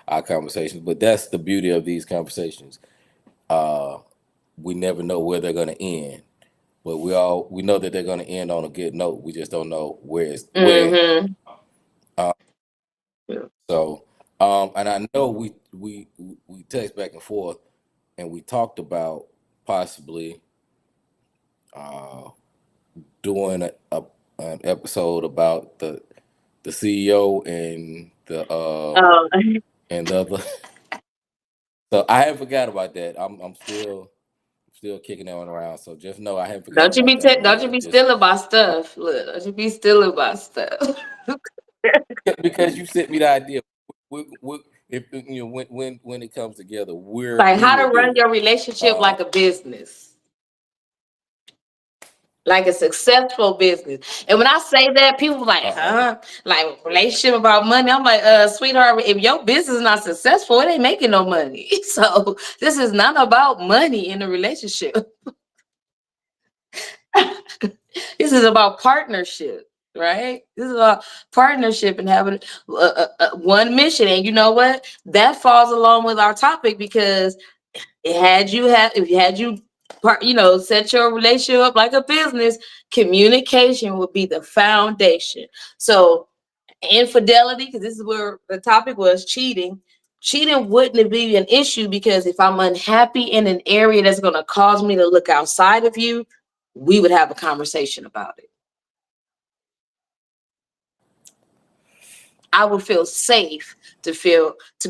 our conversations? But that's the beauty of these conversations. Uh, we never know where they're going to end, but we know that they're going to end on a good note. We just don't know where. Mhm. Uh, Yeah. so, and I know we text back and forth, and we talked about possibly uh, doing an episode about the CEO Um, and the other. So I haven't forgot about that. I'm still kicking that one around. So just know I haven't forgot about that one don't you either. be Just stealing my stuff. Look, don't you be stealing my stuff. because you sent me the idea. If when it comes together, Like we how to will run do it. your relationship Uh, like a business, like a successful business. And when I say that, people like, oh. huh? Like relationship about money. I'm like, sweetheart, if your business is not successful, it ain't making no money. So this is not about money in a relationship. This is about partnership, right? This is about partnership and having one mission. And you know what? That falls along with our topic because if you had you set your relationship up like a business, communication would be the foundation. So infidelity, because this is where the topic was, cheating wouldn't be an issue because if I'm unhappy in an area that's going to cause me to look outside of you, we would have a conversation about it. I would feel safe to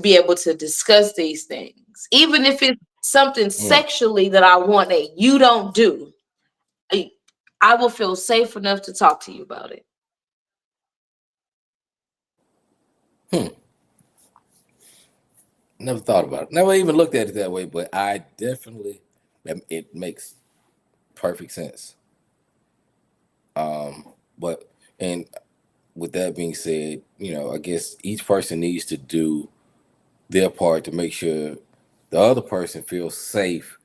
be able to discuss these things, even if it's something Mm, sexually that I want that you don't do. I, I will feel safe enough to talk to you about it. hmm. Never thought about it. Never even looked at it that way. But I definitely it makes perfect sense. But and with that being said, I guess each person needs to do their part to make sure the other person feels safe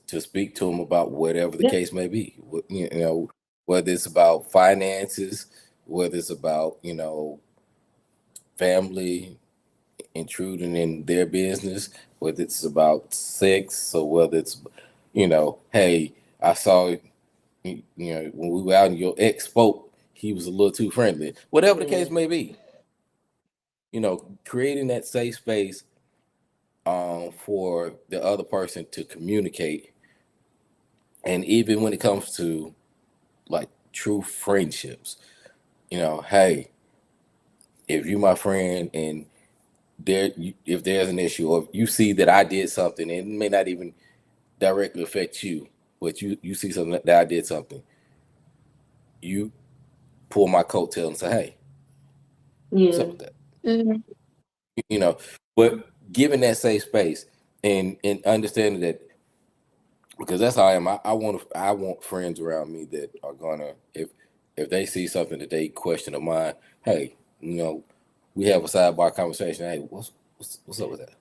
to speak to them about whatever the Yeah. case may be. Whether it's about finances, whether it's about family intruding in their business, whether it's about sex, or whether it's hey, I saw when we were out and your ex spoke, he was a little too friendly. Whatever the case Mm. may be, creating that safe space for the other person to communicate. And even when it comes to like true friendships, hey, if you my friend and if there's an issue, or if you see that I did something, and it may not even directly affect you, but you see something that I did something, you pull my coattail and say, "Hey, what's Yeah. up with that?" Mhm. You know, but given that safe space and understanding that, because that's how I am. I want friends around me that are gonna, if they see something that they question of mine, hey, we have a sidebar conversation. Hey, what's up with that?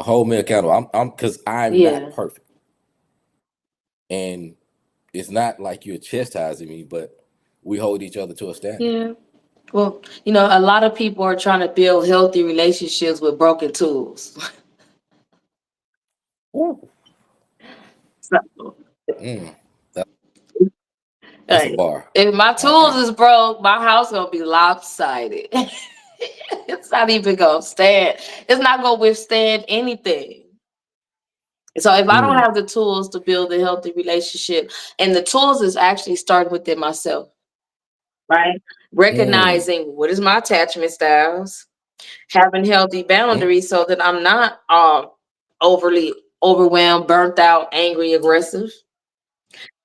Hold me accountable. I'm because I'm not Yeah. perfect, and it's not like you're chastising me, but we hold each other to a standard. Yeah. Well, a lot of people are trying to build healthy relationships with broken tools. Ooh. So, Mm, that, that's a like, bar. if my tools Uh-uh. is broke, my house gonna be lopsided. It's not even gonna stand. It's not gonna withstand anything. So if I don't Mm, have the tools to build a healthy relationship, and the tools is actually starting within myself, right? mm, Recognizing what is my attachment styles, having healthy mm, boundaries so that I'm not overly overwhelmed, burnt out, angry, aggressive,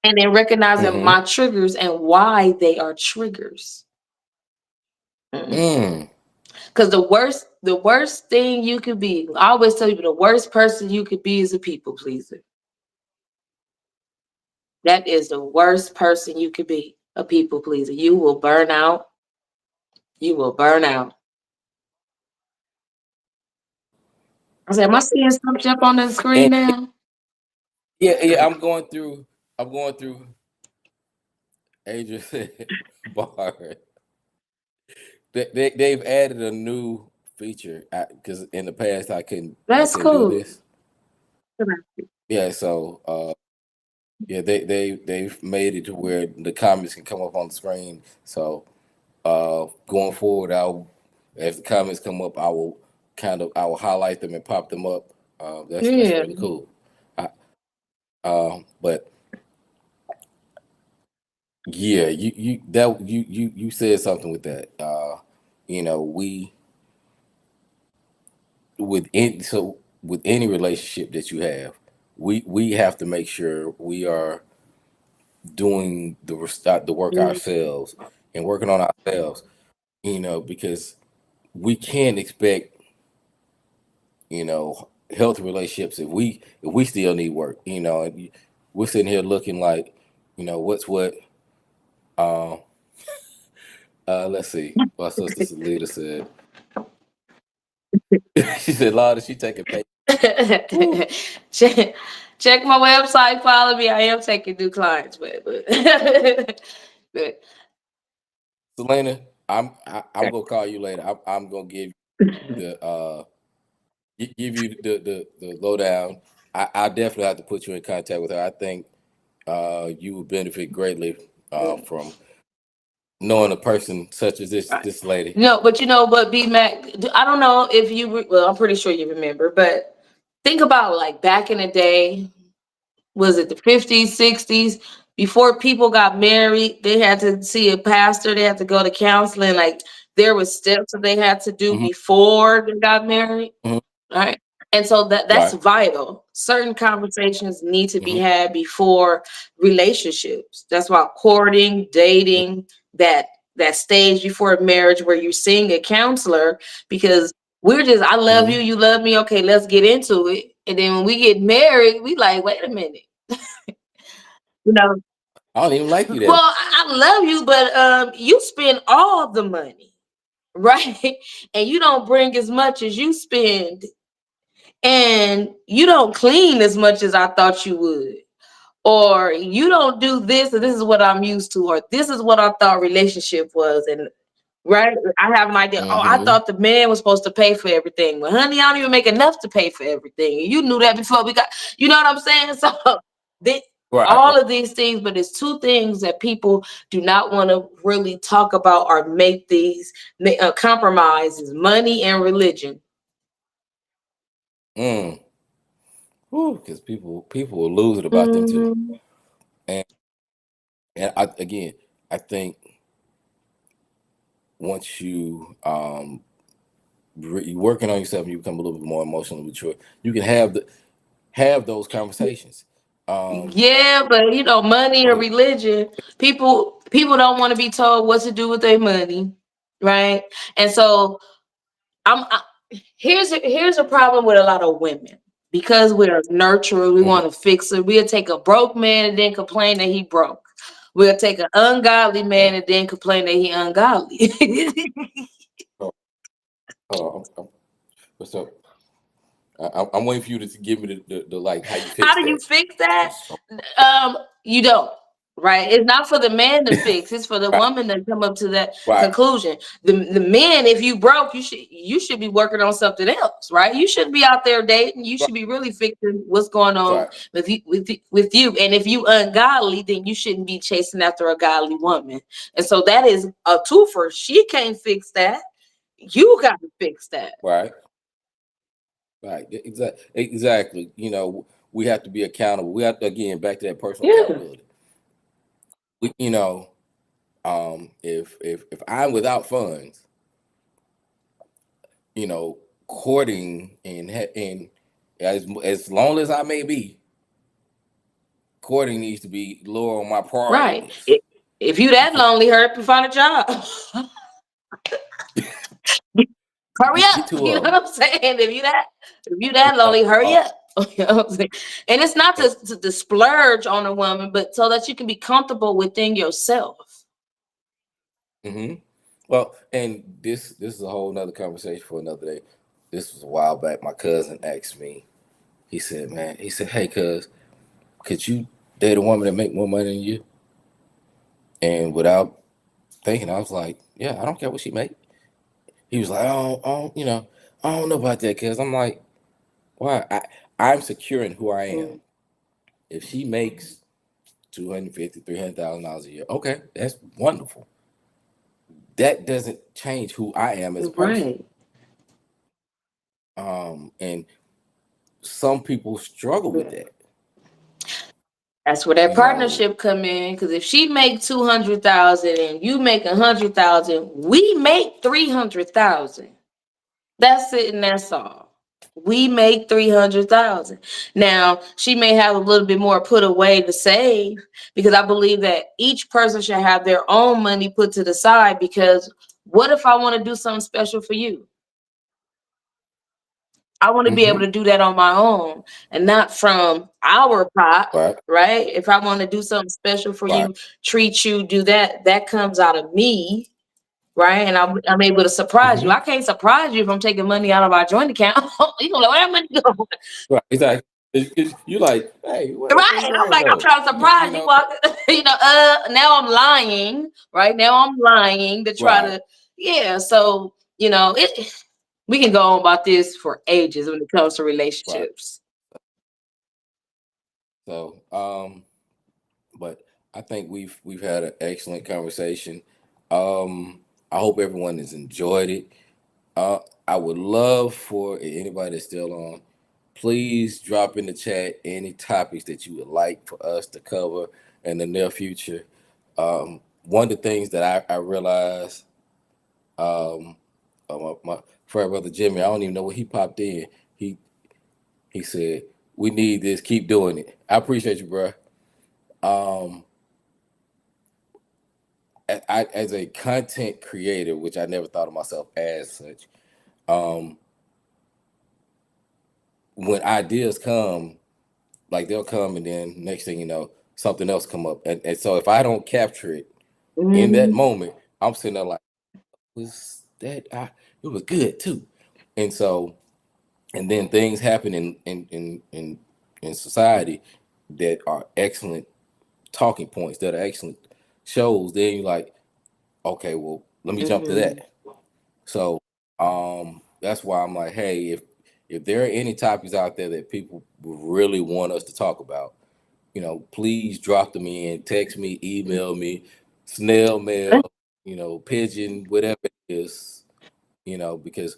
and then recognizing mm-hmm, my triggers and why they are triggers. mm. Because the worst thing you could be, I always tell you, the worst person you could be is a people pleaser. That is the worst person you could be, a people pleaser. You will burn out. You will burn out. I said, am I seeing something up on the screen And now? yeah, yeah, I'm going through Adrian said bar. They've added a new feature because in the past I That's couldn't do cool. this. Yeah, so yeah, they've made it to where the comments can come up on the screen. So going forward, I'll as the comments come up, I will highlight them and pop them up. That's Yeah. really cool. I, but yeah, you said something with that. We with any relationship that you have, we have to make sure we are doing the work Mm, ourselves and working on ourselves. Because we can't expect healthy relationships if we still need work. And we're sitting here looking like what's what. Uh, let's see. My sister Salita said. She said, "Lord, she taking pay." Woo. check, check my website, follow me. I am taking new clients, but, but Selena, I'm gonna call you later. I'm gonna give the give you the lowdown. I definitely have to put you in contact with her. I think you would benefit greatly from knowing a person such as right. this lady. No, but B Mac, I don't know if well, I'm pretty sure you remember, but think about like back in the day, was it the 50s, 60s? Before people got married, they had to see a pastor, they had to go to counseling. Like there was steps that they had to do Hmm. before they got married. Hmm. Right. And so that's Right. vital. Certain conversations need to be Hmm. had before relationships. That's why courting, dating, that stage before marriage where you're seeing a counselor, because we're just, I love you, Hmm. you love me, okay, let's get into it. And then when we get married, we like, wait a minute. You know, I don't even like you well, that. I love you, but you spend all the money, right? And you don't bring as much as you spend, and you don't clean as much as I thought you would, or you don't do this, and this is what I'm used to, or this is what I thought relationship was. And right, I have an idea. Oh, I Hmm. thought the man was supposed to pay for everything. Well, honey, I don't even make enough to pay for everything. You knew that before we got, you know what I'm saying? So they, Right. Right. all of these things, but it's two things that people do not want to really talk about or make these compromises: money and religion. Mm. Because people will lose it about them too. Mhm. And again, I think once you you working on yourself and you become a little bit more emotionally mature, you can have those conversations. Yeah, but money Go or ahead. religion, people don't want to be told what to do with their money, right? And so here's a problem with a lot of women. Because we're nurturer, we Mhm. want to fix it. We'll take a broke man and then complain that he broke. We'll take an ungodly man Right. and then complain that he ungodly. Oh, hold on. What's up? I'm waiting for you to give me the like how you How fix do you that. fix that? 'Cause You don't. Right? It's not for the man to fix. It's for the right, woman to come up to that right, conclusion. The men, if you broke, you should be working on something else, right? You shouldn't be out there dating. You right, should be really fixing what's going on right, with you. And if you ungodly, then you shouldn't be chasing after a godly woman. And so that is a twofer. She can't fix that. You got to fix that. right, right. Exactly, exactly. We have to be accountable. We have to, again, back to that personal Yeah. accountability. We, if I'm without funds, you know, courting and as long as I may be, courting needs to be lower on my priority Right. list If you that because lonely, hurry up and find a job. Hurry get up. to You know what I'm saying? If you that uh, lonely, hurry uh, up. You know what I'm saying? And it's not uh, to splurge on a woman, but so that you can be comfortable within yourself. hmm well, and this is a whole nother conversation for another day. This was a while back. My cousin asked me. He said, "Man," he said, "Hey, cuz, could you date a woman that make more money than you?" And without thinking, I was like, "Yeah, I don't care what she make." He was like, I don't know about that, cuz." I'm like, "Why? I'm secure in who I am. Mm, If she makes 250, $300,000 a year, okay, that's wonderful. That doesn't change who I am as a person." right. And some people struggle with Yeah. that. That's where that You know, partnership come in. Because if she make 200,000 and you make 100,000, we make 300,000. That's it, and that's all. We make 300,000. Now, she may have a little bit more put away to save because I believe that each person should have their own money put to the side because what if I want to do something special for you? I want to be able hmm to do that on my own and not from our pot, right, right? If I want to do something special for right, you, treat you, do that, that comes out of me, right? And I'm able to surprise you. hmm I can't surprise you if I'm taking money out of our joint account. You gonna like, where that money go? right, exactly. You're like, hey, where that Right? I'm $3 like, I'm go? trying to surprise you. Now I'm lying, right? Now I'm lying to try Right, to, yeah. So it. We can go on about this for ages when it comes to right. relationships. So, but I think we've had an excellent conversation. I hope everyone has enjoyed it. Uh, I would love for anybody that's still on, please drop in the chat any topics that you would like for us to cover in the near future. One of the things that I realized, um, my friend brother Jimmy, I don't even know what he popped in. He he said, "We need this. Keep doing it." I appreciate you, bro. Um, as a content creator, which I never thought of myself as such, um, when ideas come, like they'll come, and then next thing you know, something else come up, and so if I don't capture it in that Mhm. moment, I'm sitting there like, was that it was good too, and so and then things happen in society that are excellent talking points, that are excellent shows. Then you're like, okay, well, let me jump to Mhm. that. So that's why I'm like, hey, if there are any topics out there that people really want us to talk about, please drop them in, text me, email me, snail mail, pigeon, whatever it is, because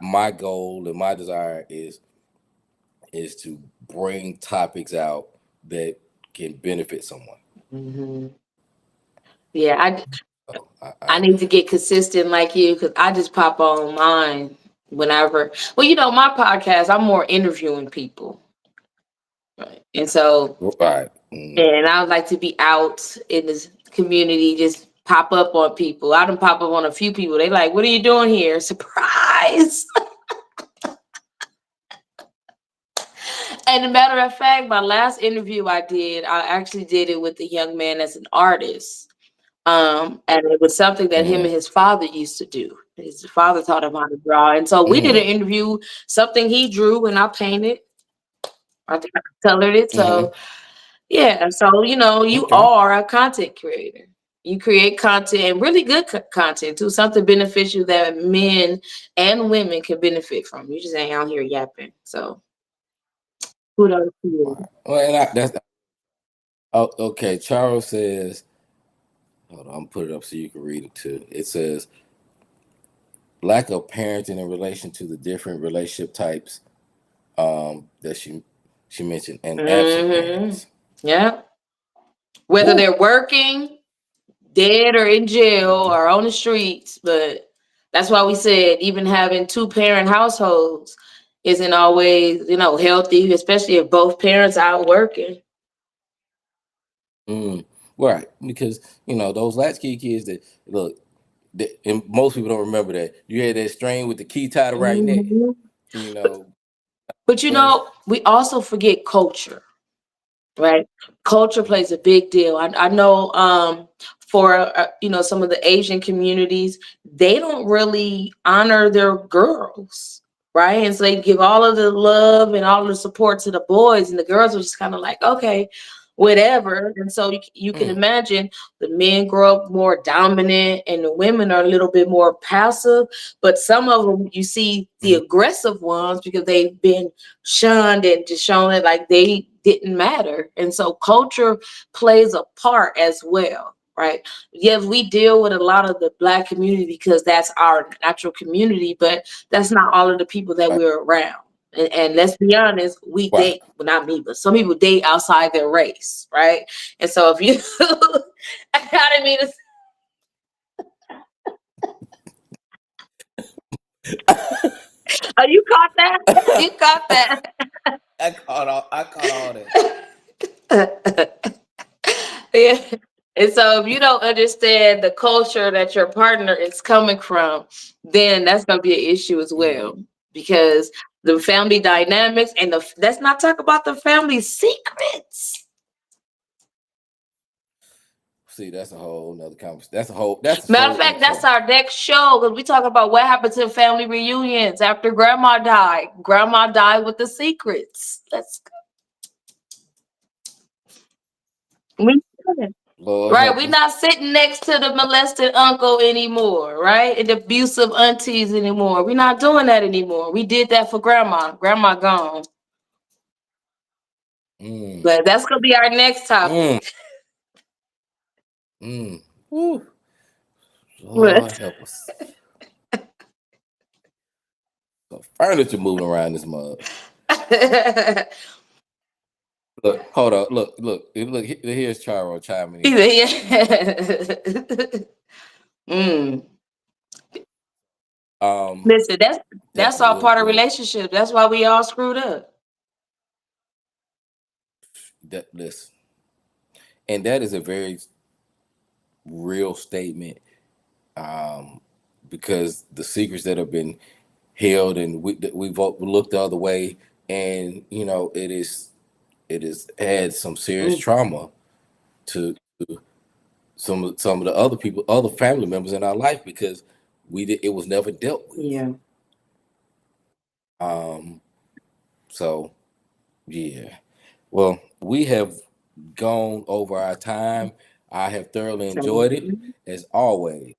my goal and my desire is to bring topics out that can benefit someone. Mhm. Yeah, I So I need to get consistent like you because I just pop on mine. whenever. Well, my podcast, I'm more interviewing people, right? And so, Right. and I would like to be out in this community, just pop up on people. I done pop up on a few people. They like, what are you doing here? Surprise. And a matter of fact, my last interview I actually did it with a young man that's an artist. And it was something that him and Mm, his father used to do. His father taught him how to draw. And so we did an mm, interview, something he drew and I painted. I think I colored it. mm-hmm. So yeah. So you Okay. are a content creator. You create content and really good content too, something beneficial that men and women can benefit from. You just ain't out here yapping. So kudos to you. Right. Well, and that's oh, okay. Charles says, hold on, I'm put it up so you can read it too. It says lack of parenting in relation to the different relationship types that she mentioned, and absent Hmm. parents. Yeah. Whether Woo. they're working, dead or in jail Mm-hmm. or on the streets. But that's why we said even having two-parent households isn't always, healthy, especially if both parents are out working. Mm, right, because those latchkey kids that look, and most people don't remember that you had that string with the key tied around your neck. Mhm. You But, know, but was we also forget culture. Right, culture plays a big deal. I know, for some of the Asian communities, they don't really honor their girls, right? And so they give all of the love and all of the support to the boys, and the girls are just kind of like, okay, whatever. And so you can mm, imagine the men grow up more dominant and the women are a little bit more passive. But some of them, you see the mhm, aggressive ones because they've been shunned and just shown it like they didn't matter. And so culture plays a part as well, right? Yes, we deal with a lot of the Black community because that's our natural community, but that's not all of the people that right, we're around. And let's be honest, we right. date, well, not me, but some people date outside their race, right? And so if you, I didn't mean to, oh, you caught that? You caught I caught all that. that? Yeah. And so if you don't understand the culture that your partner is coming from, then that's going to be an issue as Mm. well. Because the family dynamics and let's not talk about the family secrets. See, that's a whole nother conversation. That's a Matter of show in fact, that's itself. our next show because we talk about what happened to family reunions after grandma died. Grandma died with the secrets. Let's go. Lord Right, help we're us. not sitting next to the molested uncle anymore, right? And the abusive aunties anymore. We're not doing that anymore. We did that for grandma. Grandma gone. Mm, But that's gonna be our next mm, topic. mm. Woo. Lord But help us. The furniture moving around this mug. Look, hold on. Look. Here's Charo chiming in. mm. Um, Listen, that's definitely. all Look, part of look. relationship. That's why we all screwed up. Listen, and that is a very real statement. Um, because the secrets that have been held and we've looked the other way, and it is had some serious Mm, trauma to some of the other people, other family members in our life because it was never dealt with. yeah. Um, so yeah. Well, we have gone over our time. I have thoroughly enjoyed it Mhm. as always.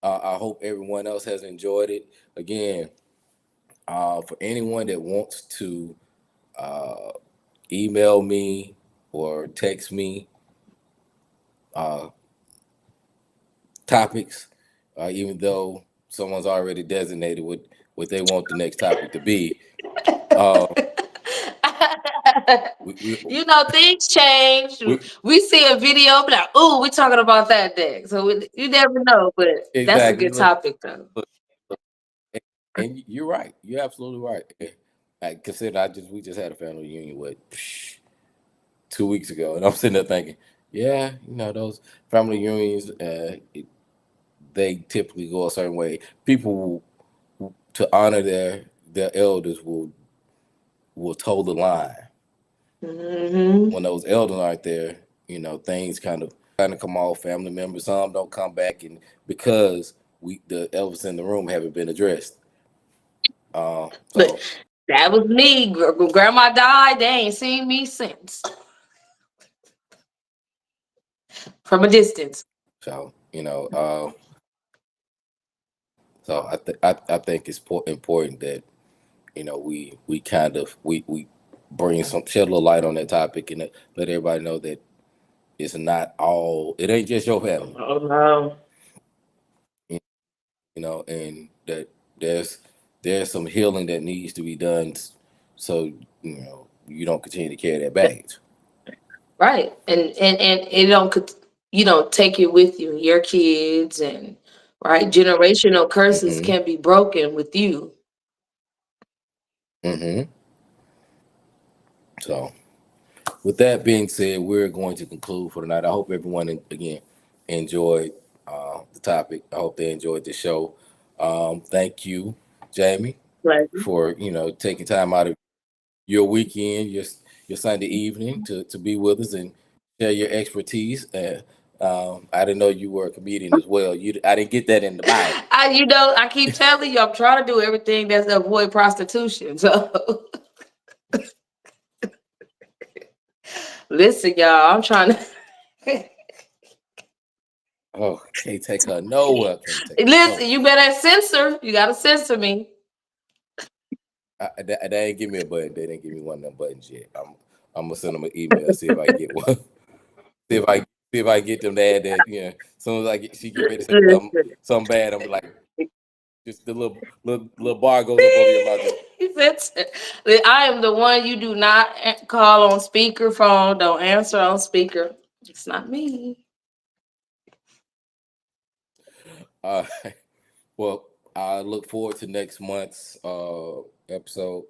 I hope everyone else has enjoyed it. Again, for anyone that wants to uh, email me or text me uh, topics, even though someone's already designated what they want the next topic to be. Uh, we, we, Things change. we, We see a video, be like, "Oh, we're talking about that next." So you never know, but that's a exactly. good topic, though. Look, And you're right. You're absolutely right. I consider we just had a family reunion 2 weeks ago, and I'm sitting there thinking, yeah, those family reunions, they typically go a certain way. People to honor their elders will toe the line. Mm-hmm. When those elders aren't there, things kind of come off. Family members, some don't come back, and because the elders in the room haven't been addressed. But So that was me. Grandma died. They ain't seen me since. From a distance. so so I think it's important that we kind of we bring shed a little light on that topic and let everybody know that it's not all. It ain't just your family. Oh no. And that there's there's some healing that needs to be done, so you don't continue to carry that baggage. Right. And it don't take it with you, your kids, and right, generational curses Mm-hmm. can be broken with you. Mm-hmm. So, with that being said, we're going to conclude for tonight. I hope everyone again enjoyed the topic. I hope they enjoyed the show. Thank you, Jamie, Pleasure. for taking time out of your weekend, your Sunday evening to be with us and share your expertise. I didn't know you were a comedian as well. I didn't get that in the bio. I keep telling you, I'm trying to do everything that's to avoid prostitution. So listen, y'all, I'm trying to Oh, can't take her nowhere. Can't take her listen. nowhere. You better censor. You gotta censor me. They ain't give me a button. They didn't give me one of them buttons yet. I'm gonna send them an email, see if I get one. See if I get them to add that. As soon as she get ready to say Listen. something bad, I'm like, just the little bar goes up over your mouth. Censor. I am the one you do not call on speakerphone. Don't answer on speaker. It's not me. Uh, well, I look forward to next month's episode.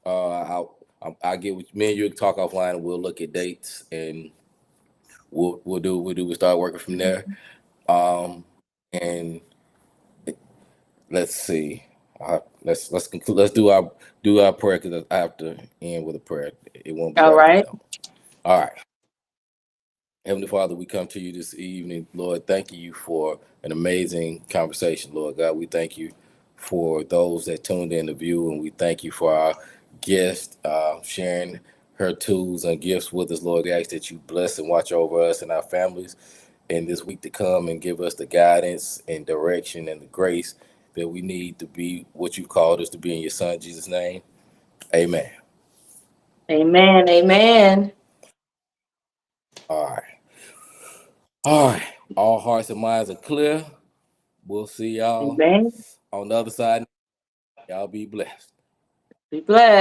I'll get with me and you talk offline, and we'll look at dates, and we'll start working from there. Um, and let's see. Let's conclude. Let's do our prayer, because I have to end with a prayer. It won't be All right if we right. don't. All right. Heavenly Father, we come to you this evening, Lord. Thank you for an amazing conversation, Lord God. We thank you for those that tuned in to view, and we thank you for our guest sharing her tools and gifts with us, Lord. We ask that you bless and watch over us and our families in this week to come, and give us the guidance and direction and the grace that we need to be what you've called us to be, in your Son, Jesus' name. Amen. Amen. Amen. All right. All right. All hearts and minds are clear. We'll see y'all Amen. on the other side. Y'all be blessed. Be blessed.